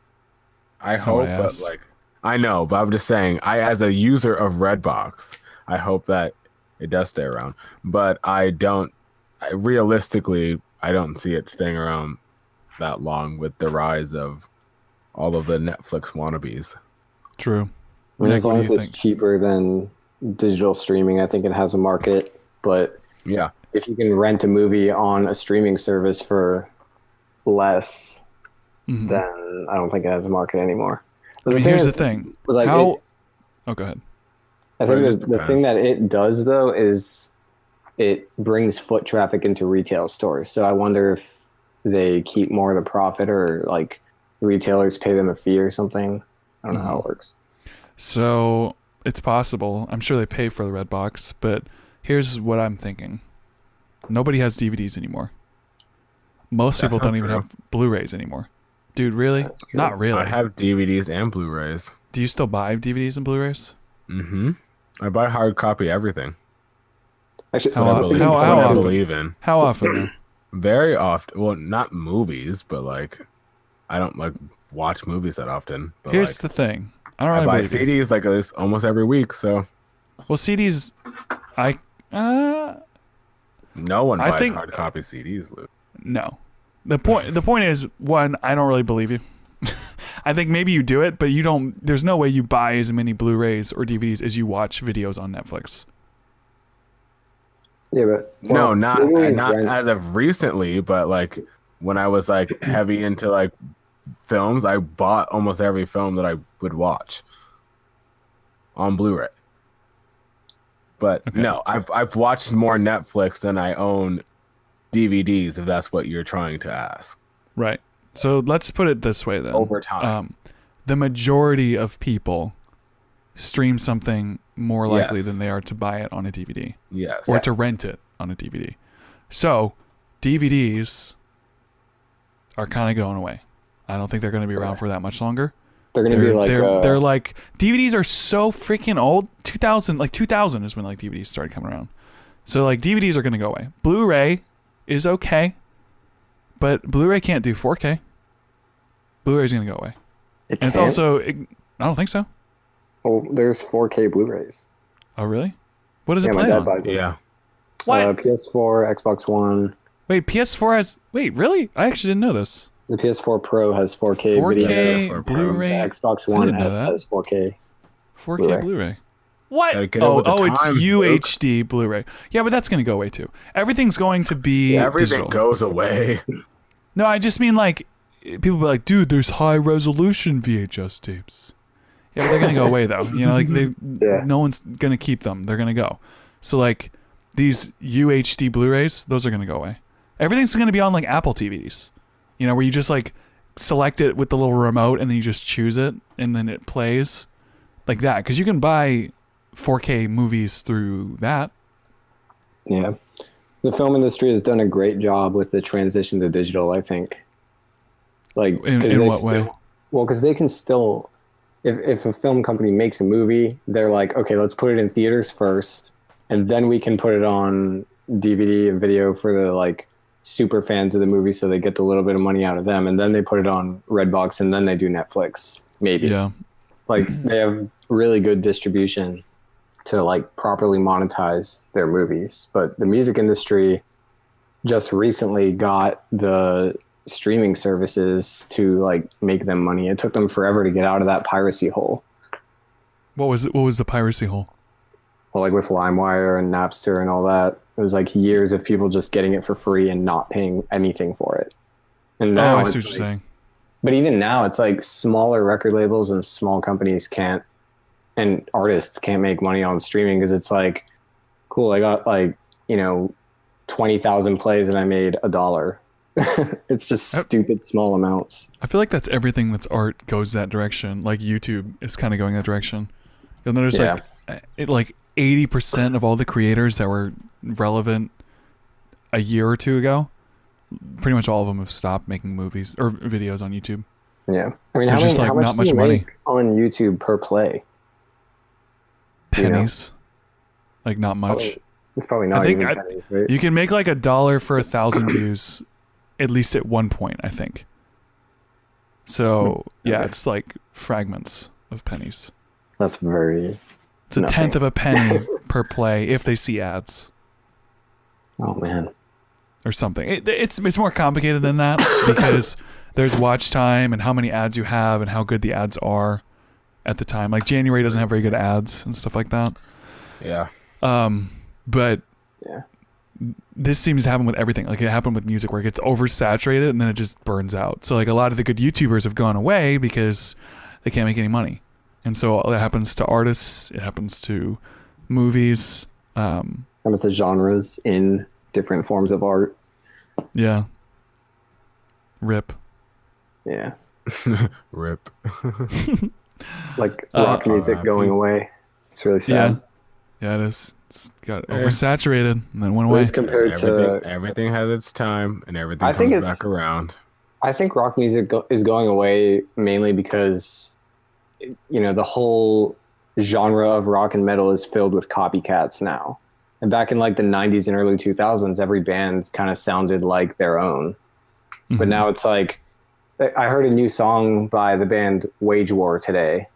Speaker 2: I
Speaker 1: Someone
Speaker 2: hope, but
Speaker 1: asked.
Speaker 2: like, I know, but I'm just saying, as a user of Redbox, I hope that it does stay around. But realistically, I don't see it staying around that long with the rise of all of the Netflix wannabes.
Speaker 1: True.
Speaker 3: I mean,
Speaker 1: Nick,
Speaker 3: as
Speaker 1: what
Speaker 3: long
Speaker 1: do
Speaker 3: as
Speaker 1: you
Speaker 3: it's
Speaker 1: think?
Speaker 3: cheaper than digital streaming, I think it has a market. But
Speaker 2: Yeah,
Speaker 3: if you can rent a movie on a streaming service for less,
Speaker 1: Mhm.
Speaker 3: then I don't think it has a market anymore. But
Speaker 1: I mean,
Speaker 3: thing
Speaker 1: here's the
Speaker 3: is,
Speaker 1: thing.
Speaker 3: like,
Speaker 1: How? Oh, go ahead.
Speaker 3: I
Speaker 2: Well,
Speaker 3: think
Speaker 2: it just
Speaker 3: the thing
Speaker 2: depends.
Speaker 3: that it does though is it brings foot traffic into retail stores. So I wonder if they keep more of the profit, or like retailers pay them a fee or something. I don't know how it works.
Speaker 1: So it's possible. I'm sure they pay for the red box, but here's what I'm thinking. Nobody has DVDs anymore. Most people don't even have Blu-rays anymore. Dude, really? Not really.
Speaker 2: I have DVDs and Blu-rays.
Speaker 1: Do you still buy DVDs and Blu-rays?
Speaker 2: Mm-hmm. I buy hard copy everything.
Speaker 3: Actually,
Speaker 1: How
Speaker 3: that's a good
Speaker 1: how
Speaker 3: point.
Speaker 2: I
Speaker 1: often?
Speaker 2: believe in.
Speaker 1: How often though?
Speaker 2: Very often. Well, not movies, but like, I don't like watch movies that often. But
Speaker 1: Here's
Speaker 2: like,
Speaker 1: the thing. I don't
Speaker 2: I
Speaker 1: really
Speaker 2: buy
Speaker 1: believe you.
Speaker 2: CDs like at least almost every week. So
Speaker 1: Well, CDs,
Speaker 2: no one
Speaker 1: I
Speaker 2: buys
Speaker 1: think-
Speaker 2: hard copy CDs, Luke.
Speaker 1: no. The point is, one, I don't really believe you. I think maybe you do it, but you don't. There's no way you buy as many Blu-rays or DVDs as you watch videos on Netflix.
Speaker 3: Yeah, but
Speaker 2: No, not
Speaker 3: rent-
Speaker 2: as of recently, but like when I was like heavy into like films, I bought almost every film that I would watch on Blu-ray. But
Speaker 1: Okay.
Speaker 2: no, I've watched more Netflix than I own DVDs, if that's what you're trying to ask.
Speaker 1: Right. So let's put it this way then.
Speaker 2: Over time.
Speaker 1: The majority of people stream something more likely
Speaker 2: Yes.
Speaker 1: than they are to buy it on a DVD
Speaker 2: Yes.
Speaker 1: or to rent it on a DVD. So DVDs are kind of going away. I don't think they're going to be around for that much longer.
Speaker 3: they're going to be like
Speaker 1: they're like DVDs are so freaking old. 2000 is when like DVDs started coming around. So like DVDs are going to go away. Blu-ray is okay, but Blu-ray can't do 4K. Blu-ray is going to go away.
Speaker 3: it
Speaker 1: And it's
Speaker 3: can't?
Speaker 1: also I don't think so.
Speaker 3: Well, there's 4K Blu-rays.
Speaker 1: Oh really? What does
Speaker 3: Yeah,
Speaker 1: it
Speaker 3: my
Speaker 1: play
Speaker 3: dad
Speaker 1: on?
Speaker 3: buys it.
Speaker 2: Yeah.
Speaker 1: What?
Speaker 3: PS4, Xbox One.
Speaker 1: Wait, PS4 has. Wait, really? I actually didn't know this.
Speaker 3: The PS4 Pro has 4K,
Speaker 1: 4K
Speaker 3: video.
Speaker 1: Blu-ray.
Speaker 3: The Xbox One
Speaker 1: didn't know
Speaker 3: S
Speaker 1: that.
Speaker 3: has 4K.
Speaker 1: 4K
Speaker 3: Blu-ray.
Speaker 1: Blu-ray. What?
Speaker 2: Gotta get it with the
Speaker 1: It's
Speaker 2: times,
Speaker 1: UHD Blu-ray. Yeah, but that's gonna go away too. Everything's going to be
Speaker 2: Everything
Speaker 1: digital.
Speaker 2: goes away.
Speaker 1: No, I just mean like people be like, dude, there's high resolution VHS tapes. Yeah, but they're gonna go away though. You know, like
Speaker 3: Yeah.
Speaker 1: no one's gonna keep them. They're gonna go. So like these UHD Blu-rays, those are gonna go away. Everything's gonna be on like Apple TVs. You know, where you just like select it with the little remote and then you just choose it and then it plays like that. Because you can buy 4K movies through that.
Speaker 3: Yeah. The film industry has done a great job with the transition to digital, I think. Like,
Speaker 1: In
Speaker 3: 'cause they
Speaker 1: what way?
Speaker 3: Well, because they can still, if a film company makes a movie, they're like, okay, let's put it in theaters first, and then we can put it on DVD and video for the like super fans of the movie, so they get a little bit of money out of them, and then they put it on Redbox, and then they do Netflix, maybe.
Speaker 1: Yeah.
Speaker 3: Like they have really good distribution to like properly monetize their movies. But the music industry just recently got the streaming services to like make them money. It took them forever to get out of that piracy hole.
Speaker 1: What was the piracy hole?
Speaker 3: Well, like with LimeWire and Napster and all that, it was like years of people just getting it for free and not paying anything for it. And now
Speaker 1: I
Speaker 3: it's
Speaker 1: see what you're
Speaker 3: like-
Speaker 1: saying.
Speaker 3: But even now, it's like smaller record labels and small companies can't, and artists can't make money on streaming because it's like, cool, I got like, 20,000 plays and I made $1. It's just stupid small amounts.
Speaker 1: I feel like that's everything that's art goes that direction. Like YouTube is kind of going that direction. You'll notice like 80% of all the creators that were relevant a year or two ago, pretty much all of them have stopped making movies or videos on YouTube.
Speaker 3: Yeah. I mean,
Speaker 1: There's just, like,
Speaker 3: how much
Speaker 1: not
Speaker 3: do
Speaker 1: much
Speaker 3: you
Speaker 1: money.
Speaker 3: make on YouTube per play?
Speaker 1: Pennies. Like not much.
Speaker 3: It's probably not
Speaker 1: I think
Speaker 3: even pennies, right?
Speaker 1: You can make like $1 for 1,000 views, at least at one point, I think. So yeah,
Speaker 3: Okay.
Speaker 1: it's like fragments of pennies.
Speaker 3: That's very...
Speaker 1: It's a
Speaker 3: Nothing.
Speaker 1: tenth of a penny per play if they see ads
Speaker 3: Oh, man.
Speaker 1: or something. It's more complicated than that because there's watch time and how many ads you have and how good the ads are at the time. Like January doesn't have very good ads and stuff like that.
Speaker 2: Yeah.
Speaker 1: But
Speaker 3: Yeah.
Speaker 1: this seems to happen with everything. Like it happened with music where it gets oversaturated and then it just burns out. So like a lot of the good YouTubers have gone away because they can't make any money. And so it happens to artists, it happens to movies.
Speaker 3: comes to genres in different forms of art.
Speaker 1: Yeah. Rip.
Speaker 3: Yeah.
Speaker 2: Rip.
Speaker 3: Like rock music
Speaker 2: R.I.P.
Speaker 3: going away. It's really sad.
Speaker 1: Yeah, it is. It's got oversaturated and then went
Speaker 3: At
Speaker 1: away.
Speaker 3: least compared to
Speaker 2: Everything has its time, and everything
Speaker 3: I think
Speaker 2: comes
Speaker 3: it's-
Speaker 2: back around.
Speaker 3: I think rock music is going away mainly because, the whole genre of rock and metal is filled with copycats now. And back in like the 90s and early 2000s, every band kind of sounded like their own. But now it's like, I heard a new song by the band Wage War today.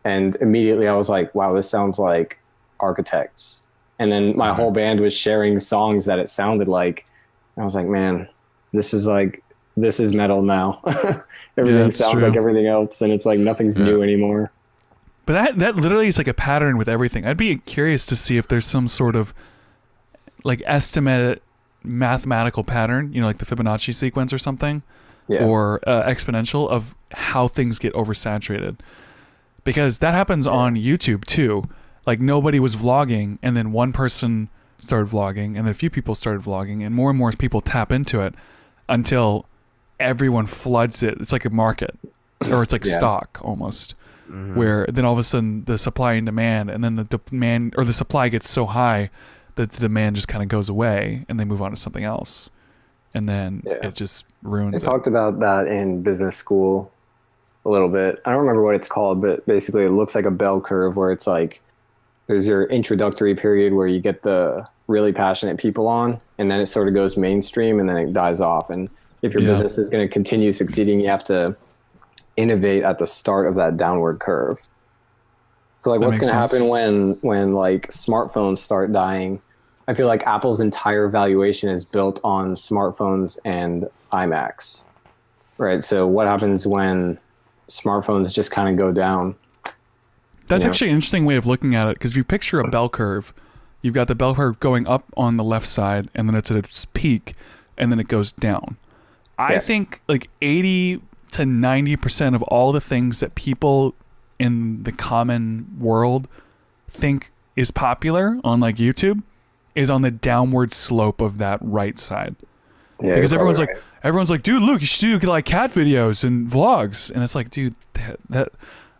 Speaker 3: And immediately I was like, wow, this sounds like Architects. And then my whole band was sharing songs that it sounded like. And I was like, man, this is metal now. Everything sounds
Speaker 1: true.
Speaker 3: like everything else, and it's like nothing's new anymore.
Speaker 1: But that literally is like a pattern with everything. I'd be curious to see if there's some sort of like estimated mathematical pattern, like the Fibonacci sequence or something, or exponential of how things get oversaturated. Because that happens on YouTube too. Like nobody was vlogging, and then one person started vlogging, and then a few people started vlogging, and more people tap into it until everyone floods it. It's like a market, or it's like stock almost, where then all of a sudden the supply and demand, and then the demand or the supply gets so high that the demand just kind of goes away, and they move on to something else, and then it just ruins it.
Speaker 3: I talked about that in business school a little bit. I don't remember what it's called, but basically it looks like a bell curve where it's like there's your introductory period where you get the really passionate people on, and then it sort of goes mainstream, and then it dies off. And if your business is going to continue succeeding, you have to innovate at the start of that downward curve. So like, what's going to happen when like smartphones start dying? I feel like Apple's entire valuation is built on smartphones and iMacs, right? So what happens when smartphones just kind of go down?
Speaker 1: That's actually an interesting way of looking at it, because if you picture a bell curve, you've got the bell curve going up on the left side, and then it's at its peak, and then it goes down. I think like 80 to 90% of all the things that people in the common world think is popular on like YouTube is on the downward slope of that right side. Yeah, because everyone's like, dude, look, you should do like cat videos and vlogs, and it's like, dude, that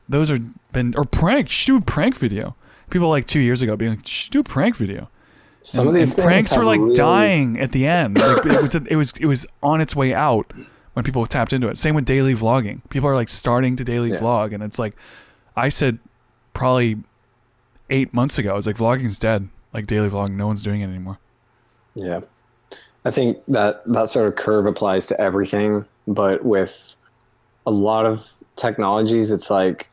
Speaker 1: those are been or prank. You should do a prank video. People like 2 years ago being like, you should do a prank video.
Speaker 3: Some of these
Speaker 1: pranks were like dying at the end. Like, it was on its way out when people tapped into it. Same with daily vlogging. People are like starting to daily vlog, and it's like I said probably 8 months ago. I was like, vlogging's dead. Like daily vlogging, no one's doing it anymore. Yeah,
Speaker 3: I think that sort of curve applies to everything, but with a lot of technologies, it's like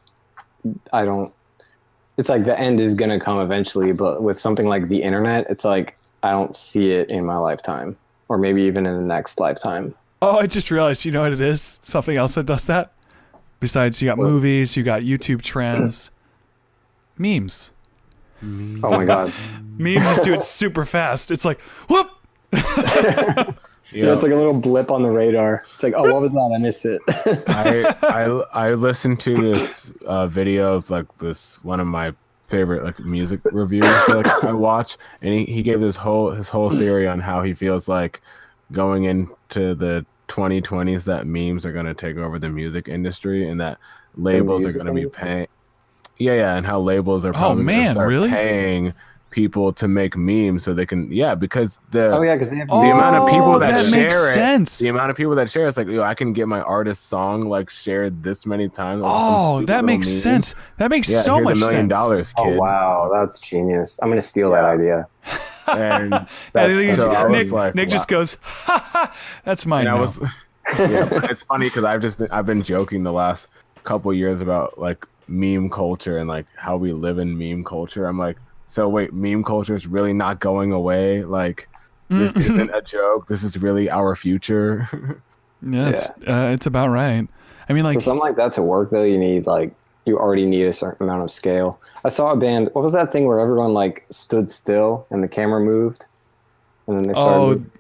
Speaker 3: it's like the end is going to come eventually, but with something like the internet, it's like I don't see it in my lifetime, or maybe even in the next lifetime.
Speaker 1: Oh, I just realized, you know what it is? Something else that does that? Besides, you got movies, you got YouTube trends. Memes.
Speaker 3: Oh my God.
Speaker 1: Memes just do it super fast. It's like, whoop!
Speaker 3: Yeah, it's like a little blip on the radar. It's like, oh, what was that? I missed it.
Speaker 2: I listened to this video of like this one of my favorite like music reviews that I watch, and he gave his whole theory on how he feels like going into the 2020s that memes are going to take over the music industry, and that labels are going to be paying. Yeah, and how labels are probably going to start paying people to make memes so they can because
Speaker 3: because they have
Speaker 2: the amount of people that share
Speaker 1: makes sense.
Speaker 2: The amount of people that share it's like, I can get my artist's song like shared this many times.
Speaker 1: That makes sense. That makes so much sense.
Speaker 2: $1 million, kid.
Speaker 3: Oh wow, that's genius. I'm gonna steal that idea.
Speaker 2: And
Speaker 1: Nick just goes, that's mine.
Speaker 2: And it's funny because I've been joking the last couple years about like meme culture and like how we live in meme culture. I'm like, so wait, meme culture is really not going away? Like, this isn't a joke. This is really our future.
Speaker 1: It's about right. I mean, like,
Speaker 3: for something like that to work, though, you already need a certain amount of scale. I saw a band. What was that thing where everyone like stood still and the camera moved, and then they started?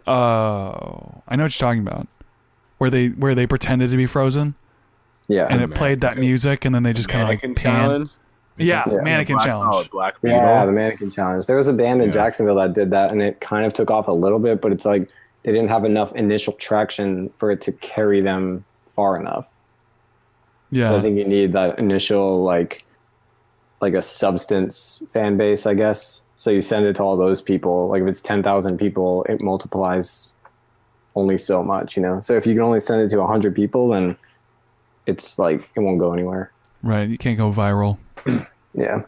Speaker 1: I know what you're talking about. Where they pretended to be frozen.
Speaker 3: Yeah,
Speaker 1: and it played that music, and then they just kind of like panned. Yeah,
Speaker 3: Yeah.
Speaker 1: mannequin challenge.
Speaker 2: Black Beetle.
Speaker 3: Yeah, the mannequin challenge. There was a band in
Speaker 2: Yeah.
Speaker 3: Jacksonville that did that, and it kind of took off a little bit, but it's like they didn't have enough initial traction for it to carry them far enough.
Speaker 1: Yeah.
Speaker 3: So I think you need that initial like a substance fan base, I guess. So you send it to all those people. Like if it's 10,000 people, it multiplies only so much, you know. So if you can only send it to 100 people, then it's like it won't go anywhere.
Speaker 1: Right. You can't go viral.
Speaker 3: Yeah.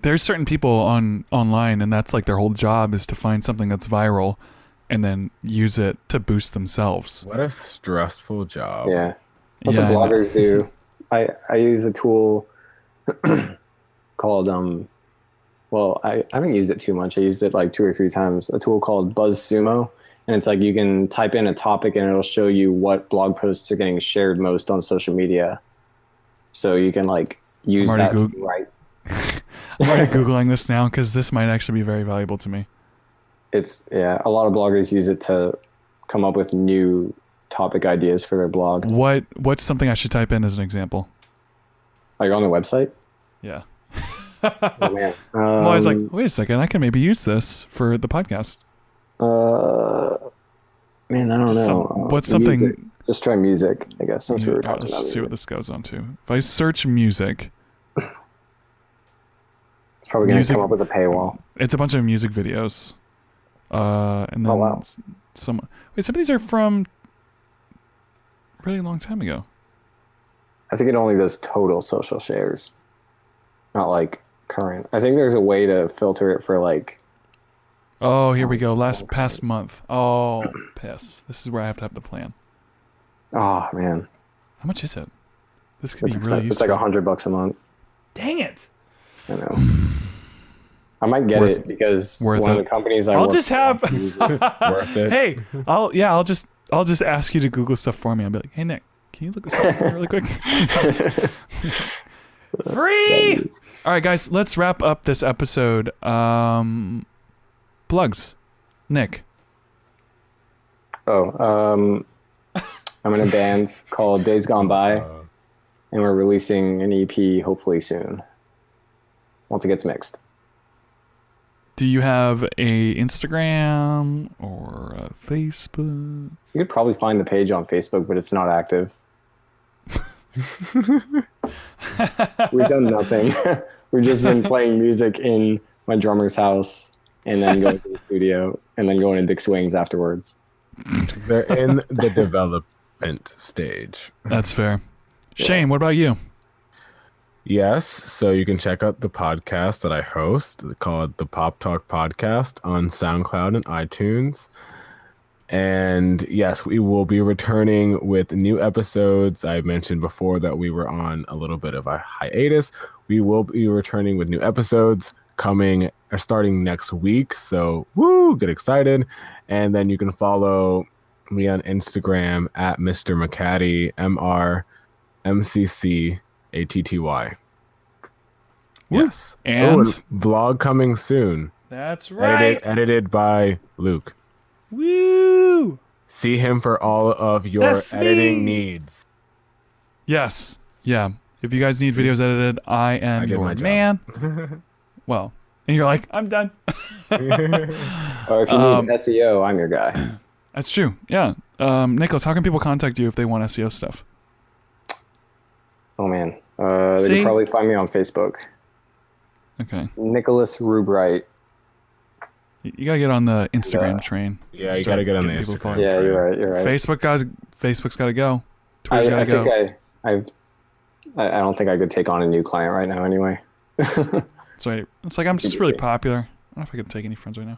Speaker 1: There's certain people online, and that's like their whole job is to find something that's viral and then use it to boost themselves.
Speaker 2: What a stressful job.
Speaker 3: Yeah. That's
Speaker 1: Yeah,
Speaker 3: what
Speaker 1: I know.
Speaker 3: bloggers do. I use a tool called well, I haven't used it too much. I used it like 2 or 3 times. A tool called BuzzSumo, and it's like you can type in a topic and it'll show you what blog posts are getting shared most on social media. So you can like use
Speaker 1: I'm
Speaker 3: that
Speaker 1: already
Speaker 3: to write.
Speaker 1: I'm already Googling this now because this might actually be very valuable to me.
Speaker 3: It's a lot of bloggers use it to come up with new topic ideas for their blog.
Speaker 1: What's something I should type in as an example?
Speaker 3: Like on the website.
Speaker 1: Yeah.
Speaker 3: Oh man.
Speaker 1: I'm always like, wait a second, I can maybe use this for the podcast.
Speaker 3: Man, I don't know.
Speaker 1: What's
Speaker 3: Music.
Speaker 1: something?
Speaker 3: Just try music, I guess, since we were
Speaker 1: Let's
Speaker 3: talking about
Speaker 1: just see
Speaker 3: music.
Speaker 1: what this goes on to. If I search music,
Speaker 3: It's probably going to
Speaker 1: music-
Speaker 3: come up with a paywall.
Speaker 1: it's a bunch of music videos. And then
Speaker 3: Oh, wow.
Speaker 1: some of these are from a really long time ago.
Speaker 3: I think it only does total social shares, not like current. I think there's a way to filter it for like.
Speaker 1: Oh, here we go. Past month. Oh, piss. This is where I have to have the plan.
Speaker 3: Oh man,
Speaker 1: How much is it? This could
Speaker 3: it's
Speaker 1: be
Speaker 3: expensive.
Speaker 1: really
Speaker 3: It's
Speaker 1: useful.
Speaker 3: like $100 a month.
Speaker 1: Dang it.
Speaker 3: I know. I might get
Speaker 1: Worth-
Speaker 3: it because
Speaker 1: worth
Speaker 3: one
Speaker 1: it.
Speaker 3: of the companies I
Speaker 1: I'll
Speaker 3: work
Speaker 1: just
Speaker 3: for
Speaker 1: have.
Speaker 3: wants to use it.
Speaker 2: Worth it.
Speaker 1: Hey, I'll just ask you to Google stuff for me. I'll be like, hey Nick, can you look this up for me really quick? Free. All right, guys, let's wrap up this episode. Plugs, Nick.
Speaker 3: I'm in a band called Days Gone By, and we're releasing an EP hopefully soon. Once it gets mixed.
Speaker 1: Do you have a Instagram or a Facebook?
Speaker 3: You could probably find the page on Facebook, but it's not active. We've done nothing. We've just been playing music in my drummer's house and then going to the studio and then going to Dick's Wings afterwards.
Speaker 2: They're in the development stage.
Speaker 1: That's fair. Shayne, what about you?
Speaker 2: Yes, so you can check out the podcast that I host called the Pop Talk Podcast on SoundCloud and iTunes. And yes, we will be returning with new episodes. I mentioned before that we were on a little bit of a hiatus. We will be returning with new episodes starting next week. So woo, get excited. And then you can follow me on Instagram at Mr. McCatty, MrMCCAtty. Yes.
Speaker 1: And?
Speaker 2: Vlog coming soon.
Speaker 1: That's right.
Speaker 2: Edited by Luke.
Speaker 1: Woo!
Speaker 2: See him for all of your
Speaker 1: That's
Speaker 2: editing
Speaker 1: me.
Speaker 2: needs.
Speaker 1: Yes. Yeah. If you guys need videos edited, I am
Speaker 2: I did
Speaker 1: your
Speaker 2: my job.
Speaker 1: man. Well, and you're like, I'm done.
Speaker 3: Or if you need SEO, I'm your guy.
Speaker 1: That's true. Yeah. Nicholas, how can people contact you if they want SEO stuff?
Speaker 3: Oh man. They
Speaker 1: See?
Speaker 3: can probably find me on Facebook.
Speaker 1: Okay.
Speaker 3: Nicholas Rubright.
Speaker 1: You gotta get on the Instagram train.
Speaker 2: Yeah, you
Speaker 1: Start
Speaker 2: got to get on the
Speaker 1: getting people
Speaker 2: Instagram.
Speaker 1: following.
Speaker 3: Yeah,
Speaker 2: train.
Speaker 3: you're right.
Speaker 1: Facebook's gotta go. Twitter's gotta
Speaker 3: I
Speaker 1: go.
Speaker 3: think I don't think I could take on a new client right now anyway.
Speaker 1: So it's like I'm just really popular. I don't know if I can take any friends right now.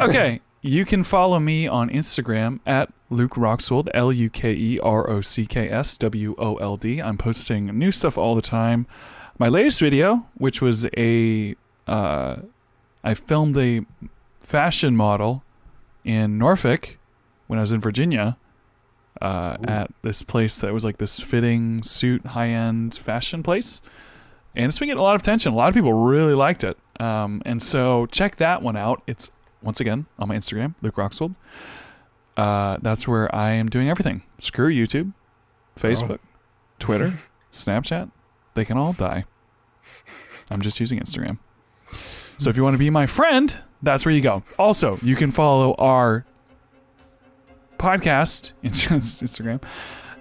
Speaker 1: Okay, you can follow me on Instagram at Luke Roxwold, LukeRockswold. I'm posting new stuff all the time. My latest video, which was I filmed a fashion model in Norfolk when I was in Virginia at this place that was like this fitting suit, high-end fashion place. And it's been getting a lot of attention. A lot of people really liked it. And so check that one out. It's, once again, on my Instagram, Luke Roxwold. That's where I am doing everything. Screw YouTube, Facebook, Twitter, Snapchat. They can all die. I'm just using Instagram. So if you want to be my friend, that's where you go. Also, you can follow our podcast, Instagram,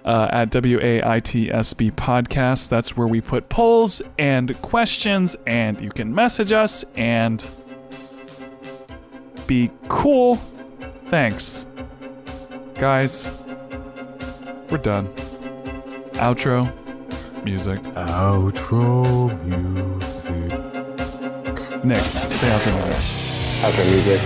Speaker 1: at WAITSB Podcast. That's where we put polls and questions, and you can message us and be cool. Thanks. Guys, we're done. Outro music.
Speaker 2: Outro music.
Speaker 1: Nick, say outro music.
Speaker 3: Outro music.